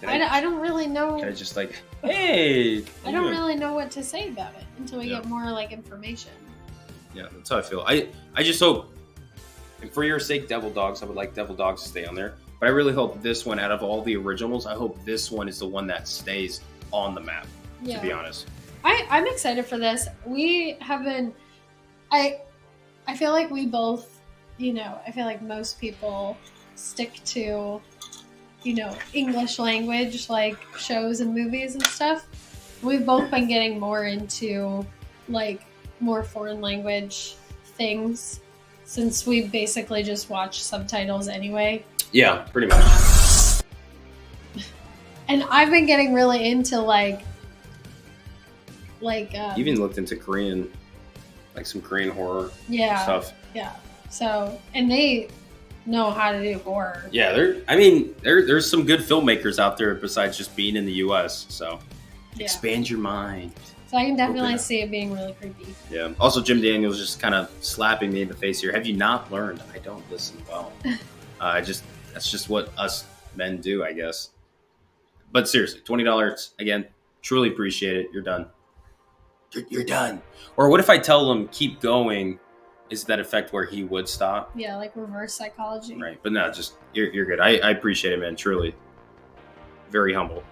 I don't really know. Can I just like, hey? I don't really know what to say about it until we get more like information. Yeah, that's how I feel. I just hope, and for your sake, Devil Dogs, I would like Devil Dogs to stay on there. But I really hope this one, out of all the originals, I hope this one is the one that stays on the map, to be honest. I'm excited for this. We have been, I feel like we both, you know, I feel like most people stick to, you know, English language, like shows and movies and stuff. We've both been getting more into like more foreign language things since we basically just watch subtitles anyway. Yeah, pretty much. And I've been getting really into like you even looked into Korean, like some Korean horror stuff. Yeah. So, and they know how to do horror. Yeah, there's some good filmmakers out there besides just being in the US. So expand your mind. So I can definitely see it being really creepy. Yeah. Also, Jim Daniels just kind of slapping me in the face here. Have you not learned? I don't listen well. That's just what us men do, I guess. But seriously, $20 again. Truly appreciate it. You're done. You're done. Or what if I tell him keep going? Is that effect where he would stop? Yeah, like reverse psychology. Right. But no, just you're good. I appreciate it, man. Truly. Very humble.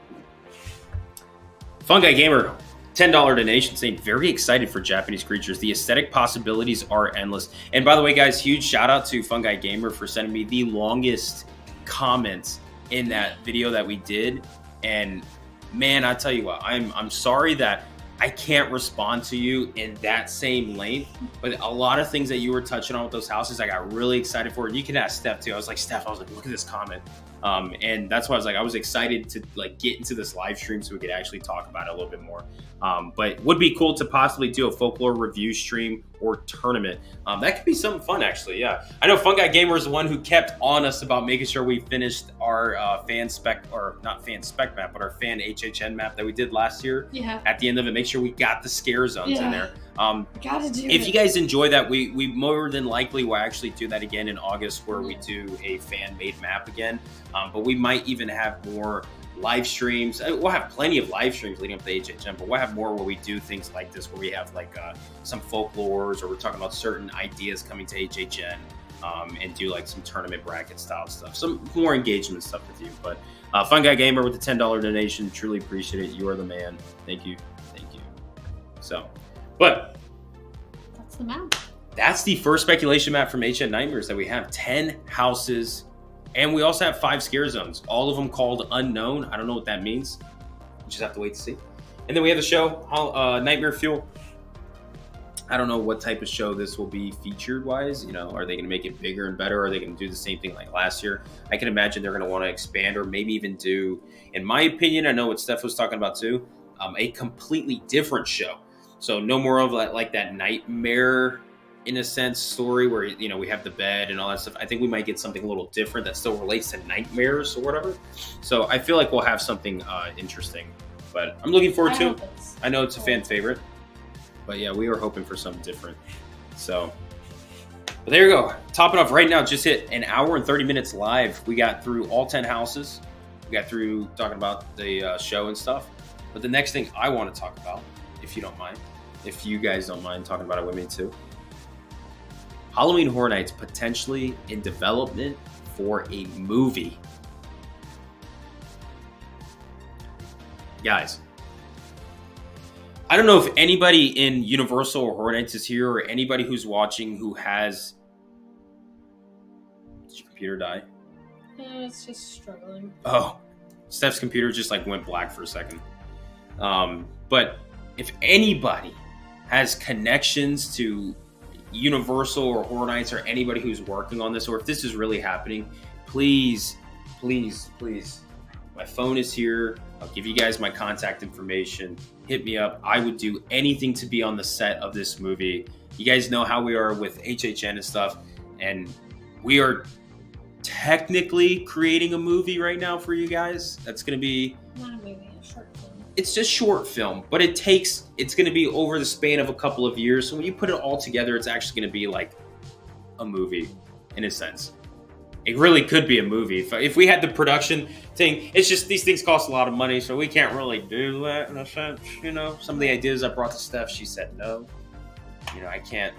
Fungi Gamer, $10 donation saying very excited for Japanese creatures. The aesthetic possibilities are endless. And by the way, guys, huge shout out to Fungi Gamer for sending me the longest comments in that video that we did. And man, I tell you what, I'm sorry that I can't respond to you in that same length, but a lot of things that you were touching on with those houses, I got really excited for. And you can ask Steph too. I was like, Steph, look at this comment. And that's why I was excited to like get into this live stream so we could actually talk about it a little bit more. But would be cool to possibly do a folklore review stream or tournament. That could be something fun, actually. Yeah, I know Fungi Gamer is the one who kept on us about making sure we finished our fan spec, or not fan spec map, but our fan HHN map that we did last year. Yeah. At the end of it, make sure we got the scare zones in there. Gotta do if you guys enjoy that, we more than likely will actually do that again in August, where we do a fan-made map again. But we might even have more live streams. We'll have plenty of live streams leading up to HHN, but we'll have more where we do things like this, where we have like some folklores, or we're talking about certain ideas coming to HHN, and do like some tournament bracket style stuff, some more engagement stuff with you. But Fungi Gamer with the $10 donation, truly appreciate it. You are the man. Thank you. So, but that's the map. That's the first speculation map from HNNightmares that we have. 10 houses. And we also have 5 scare zones, all of them called Unknown. I don't know what that means. We just have to wait to see. And then we have the show, Nightmare Fuel. I don't know what type of show this will be featured-wise. You know, are they going to make it bigger and better? Or are they going to do the same thing like last year? I can imagine they're going to want to expand, or maybe even do, in my opinion, I know what Steph was talking about too, a completely different show. So no more of like that nightmare, in a sense, story where, you know, we have the bed and all that stuff. I think we might get something a little different that still relates to nightmares or whatever. So I feel like we'll have something interesting, but I'm looking forward to it. I know it's a fan favorite, but yeah, we were hoping for something different. So, but there you go. Topping off right now, just hit an hour and 30 minutes live. We got through all 10 houses. We got through talking about the show and stuff. But the next thing I want to talk about, if you don't mind, if you guys don't mind talking about it with me too, Halloween Horror Nights potentially in development for a movie. Guys, I don't know if anybody in Universal or Horror Nights is here, or anybody who's watching who has. Did your computer die? It's just struggling. Oh, Steph's computer just like went black for a second. But if anybody has connections to Universal or Horror Nights, or anybody who's working on this, or if this is really happening, please, please, please, my phone is here. I'll give you guys my contact information. Hit me up. I would do anything to be on the set of this movie. You guys know how we are with HHN and stuff, and we are technically creating a movie right now for you guys. That's going to be Not a movie, a short film. It's just short film, but it's going to be over the span of a couple of years. So when you put it all together, it's actually going to be like a movie in a sense. It really could be a movie. If we had the production thing, it's just these things cost a lot of money, so we can't really do that in a sense. You know, some of the ideas I brought to Steph, she said no. You know, I can't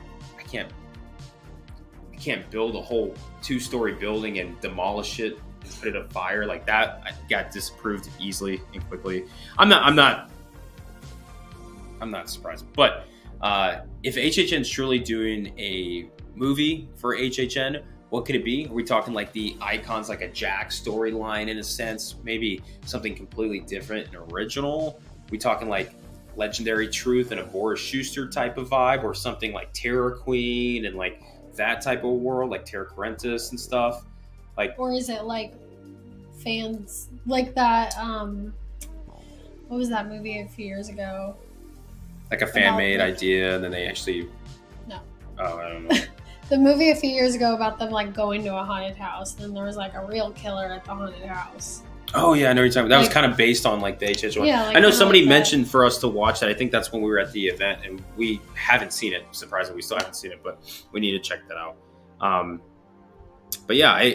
build a whole 2-story building and demolish it and put it on fire like that. I got disapproved easily and quickly. I'm not surprised. But if HHN is truly doing a movie for HHN, what could it be? Are we talking like the icons, like a Jack storyline in a sense? Maybe something completely different and original? Are we talking like Legendary Truth and a Boris Schuster type of vibe, or something like Terror Queen and like that type of world, like Terra Parentis and stuff? Like, or is it like fans like that? What was that movie a few years ago? Like a fan-made idea, and then they actually. No. Oh, I don't know. The movie a few years ago about them like going to a haunted house, and there was like a real killer at the haunted house. Oh yeah, I know what you're talking about. That was kind of based on like the HH one. Yeah, like, I know somebody like mentioned for us to watch that. I think that's when we were at the event, and we haven't seen it. Surprisingly, we still haven't seen it, but we need to check that out. But yeah,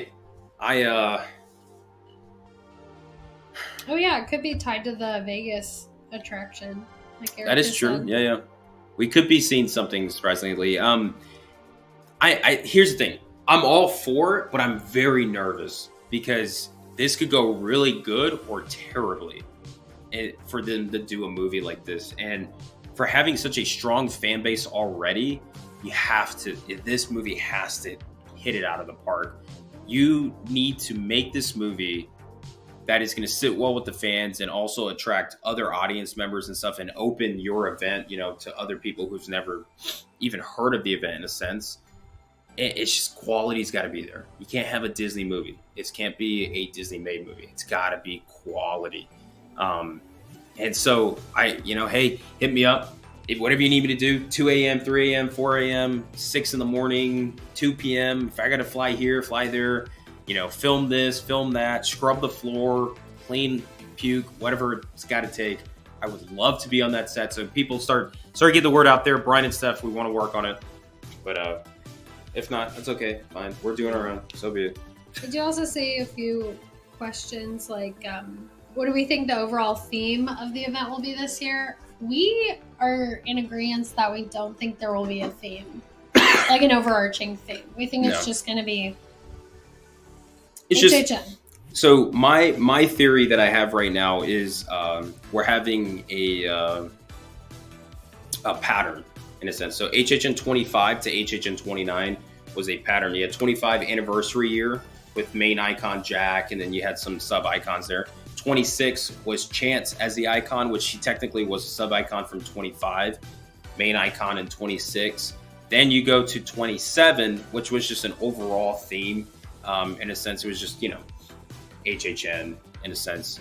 Oh yeah, it could be tied to the Vegas attraction. Like Eric that is true. said. Yeah. We could be seeing something surprisingly. Here's the thing. I'm all for it, but I'm very nervous because this could go really good or terribly for them to do a movie like this. And for having such a strong fan base already, this movie has to hit it out of the park. You need to make this movie that is going to sit well with the fans and also attract other audience members and stuff, and open your event, to other people who've never even heard of the event in a sense. It's just, quality's got to be there. You can't have a Disney movie. It can't be a Disney made movie. It's got to be quality. And so hey, hit me up. Whatever you need me to do, 2 a.m., 3 a.m., 4 a.m., 6 in the morning, 2 p.m. If I got to fly here, fly there, film this, film that, scrub the floor, clean, puke, whatever it's got to take. I would love to be on that set. So people start get the word out there. Brian and Steph, we want to work on it. But if not, that's okay. Fine. We're doing our own. So be it. Did you also see a few questions like, what do we think the overall theme of the event will be this year? We are in agreement that we don't think there will be a theme, like an overarching theme. We think it's just going to be HHN. So my theory that I have right now is we're having a pattern in a sense. So HHN 25 to HHN 29 was a pattern. You had 25 anniversary year with main icon Jack, and then you had some sub icons there. 26 was Chance as the icon, which she technically was a sub icon from 25, main icon in 26. Then you go to 27, which was just an overall theme. In a sense, it was just, HHN in a sense.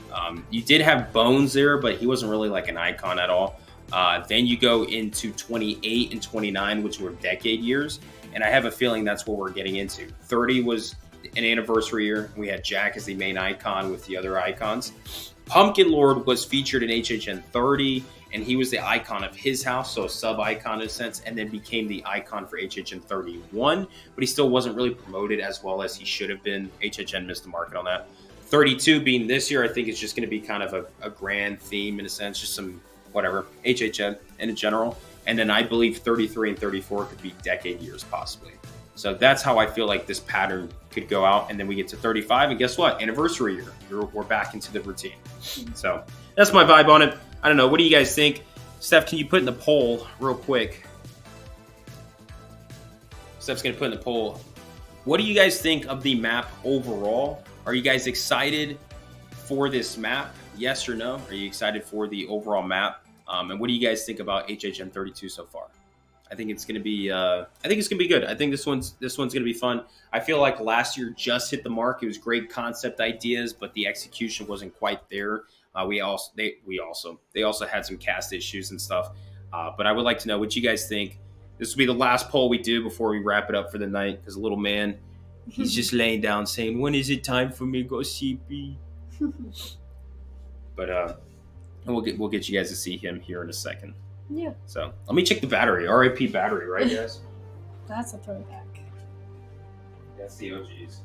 You did have Bones there, but he wasn't really like an icon at all. Then you go into 28 and 29, which were decade years. And I have a feeling that's what we're getting into. 30 was an anniversary year. We had Jack as the main icon with the other icons. Pumpkin Lord was featured in HHN 30, and he was the icon of his house, so a sub-icon in a sense, and then became the icon for HHN 31, but he still wasn't really promoted as well as he should have been. HHN missed the market on that. 32 being this year, I think it's just going to be kind of a grand theme in a sense, just some whatever, HHN in general. And then I believe 33 and 34 could be decade years possibly. So that's how I feel like this pattern could go out. And then we get to 35, and guess what? Anniversary year. We're back into the routine. So that's my vibe on it. I don't know. What do you guys think? Steph, can you put in the poll real quick? Steph's going to put in the poll. What do you guys think of the map overall? Are you guys excited for this map? Yes or no? Are you excited for the overall map? And what do you guys think about HHN 32 so far? I think it's going to be. I think it's going to be good. I think this one's going to be fun. I feel like last year just hit the mark. It was great concept ideas, but the execution wasn't quite there. They also had some cast issues and stuff. But I would like to know what you guys think. This will be the last poll we do before we wrap it up for the night. Because the little man, he's just laying down saying, "When is it time for me to go CP?" But we'll get you guys to see him here in a second. Yeah. So let me check the battery. RIP battery, right, guys? That's a throwback. That's the OGs.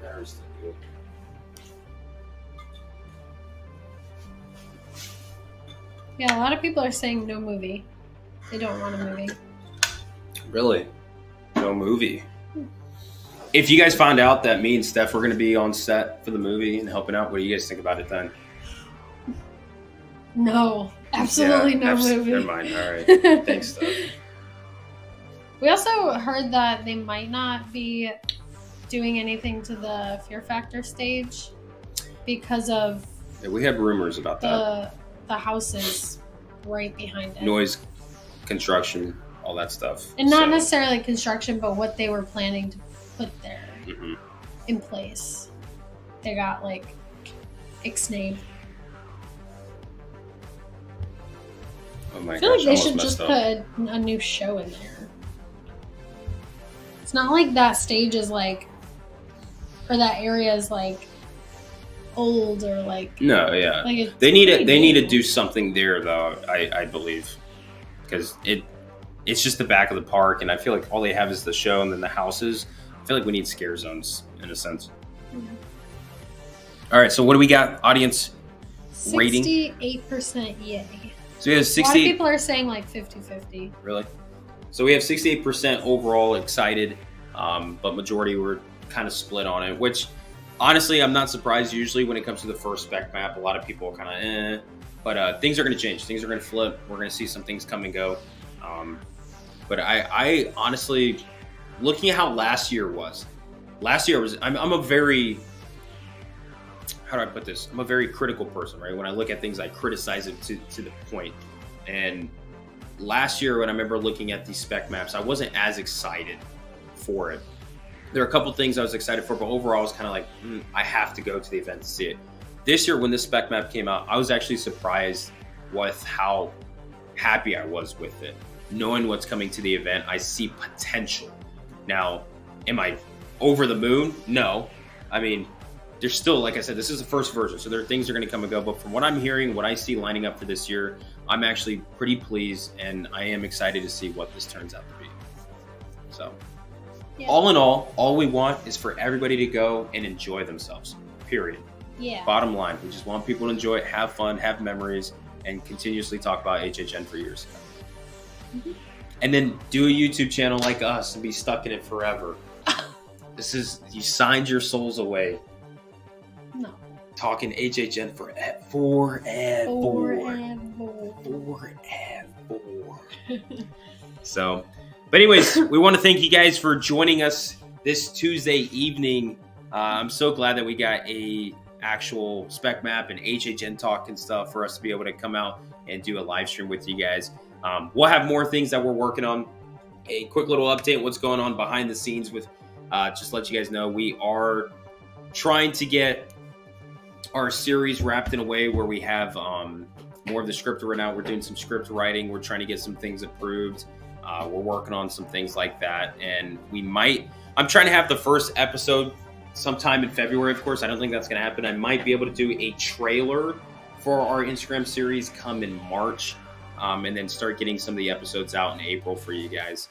Battery's still good. Yeah, a lot of people are saying no movie. They don't want a movie. Really? No movie? If you guys find out that me and Steph were going to be on set for the movie and helping out, what do you guys think about it then? No, absolutely no movie. Never mind. All right. Thanks, Steph. We also heard that they might not be doing anything to the Fear Factor stage because of we had rumors about that. The houses right behind it. Noise, construction, all that stuff. And not necessarily construction, but what they were planning to put there in place. They got like ixnayed. Oh my I feel gosh, like they should just put a new show in there. It's not like that stage is like, or that area is like old or like. No, yeah. Like they need to do something there though. I believe, because it's just the back of the park, and I feel like all they have is the show and then the houses. I feel like we need scare zones in a sense. Mm-hmm. All right, so what do we got? Audience rating? 68% yay. So we have 60. A lot of people are saying like 50-50. Really? So we have 68% overall excited, but majority were kind of split on it, which honestly, I'm not surprised. Usually when it comes to the first spec map, a lot of people are kind of but things are going to change. Things are going to flip. We're going to see some things come and go. But I honestly, looking at how last year was, I'm a very, how do I put this? I'm a very critical person, right? When I look at things, I criticize it to the point. And last year, when I remember looking at these spec maps, I wasn't as excited for it. There are a couple things I was excited for, but overall I was kind of like, I have to go to the event to see it. This year, when this spec map came out, I was actually surprised with how happy I was with it. Knowing what's coming to the event, I see potential. Now, am I over the moon? No. I mean, there's still, like I said, this is the first version, so there are things that are going to come and go. But from what I'm hearing, what I see lining up for this year, I'm actually pretty pleased, and I am excited to see what this turns out to be. So, yeah. All in all we want is for everybody to go and enjoy themselves, period. Yeah. Bottom line, we just want people to enjoy it, have fun, have memories, and continuously talk about HHN for years. Mm-hmm. And then do a YouTube channel like us and be stuck in it forever. You signed your souls away. No. Talking HHN forever. So, but anyways, we want to thank you guys for joining us this Tuesday evening. I'm so glad that we got a actual spec map and HHN talk and stuff for us to be able to come out and do a live stream with you guys. We'll have more things that we're working on. A quick little update on what's going on behind the scenes with, just to let you guys know, we are trying to get our series wrapped in a way where we have more of the script written out. We're doing some script writing. We're trying to get some things approved. We're working on some things like that. And I'm trying to have the first episode sometime in February, of course. I don't think that's going to happen. I might be able to do a trailer for our Instagram series come in March. And then start getting some of the episodes out in April for you guys.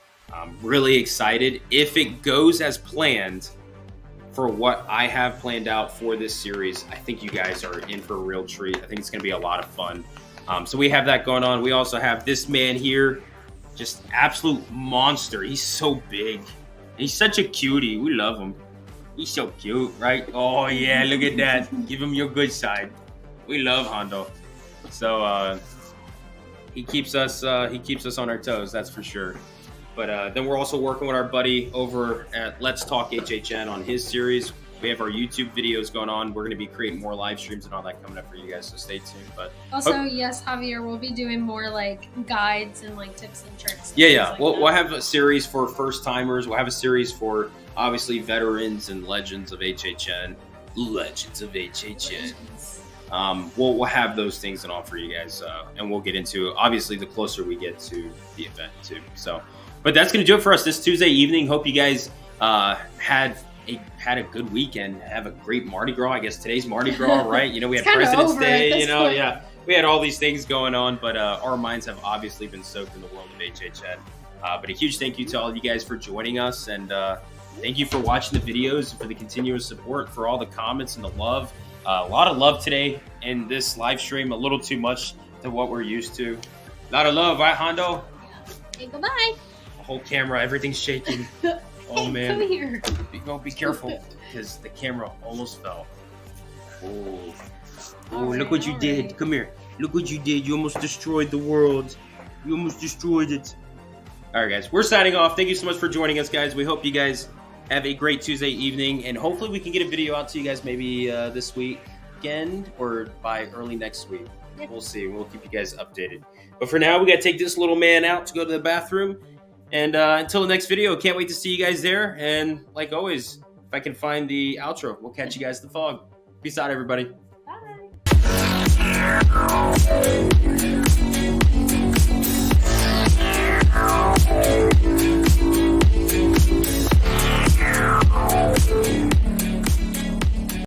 Really excited. If it goes as planned for what I have planned out for this series, I think you guys are in for a real treat. I think it's going to be a lot of fun. So we have that going on. We also have this man here, just absolute monster. He's so big. He's such a cutie. We love him. He's so cute, right? Oh yeah, look at that. Give him your good side. We love Hondo. So he keeps us on our toes, that's for sure. But then we're also working with our buddy over at Let's Talk HHN on his series. We have our YouTube videos going on. We're going to be creating more live streams and all that coming up for you guys, so stay tuned. But also, yes, Javier, we'll be doing more like guides and like tips and tricks. And yeah. like We'll have a series for first timers. We'll have a series for obviously veterans and legends of HHN. Legends of HHN. We'll have those things and all for you guys, and we'll get into obviously the closer we get to the event too. So, but that's going to do it for us this Tuesday evening. Hope you guys had a good weekend. Have a great Mardi Gras. I guess today's Mardi Gras, right? You know, we had President's Day. You know, yeah, we had all these things going on, but our minds have obviously been soaked in the world of HHN. But a huge thank you to all of you guys for joining us, and thank you for watching the videos and for the continuous support, for all the comments and the love. A lot of love today in this live stream. A little too much to what we're used to. A lot of love, right, Hondo? Hey, goodbye. The whole camera, everything's shaking. Oh, hey, man. Come here. Be careful, because the camera almost fell. Oh, Right, look what you did. right. Come here. Look what you did. You almost destroyed the world. You almost destroyed it. All right, guys. We're signing off. Thank you so much for joining us, guys. We hope you guys have a great Tuesday evening, and hopefully we can get a video out to you guys maybe this weekend or by early next week. Yep. We'll see. We'll keep you guys updated. But for now, we got to take this little man out to go to the bathroom. And until the next video, can't wait to see you guys there. And like always, if I can find the outro, we'll catch you guys in the fog. Peace out, everybody. Bye.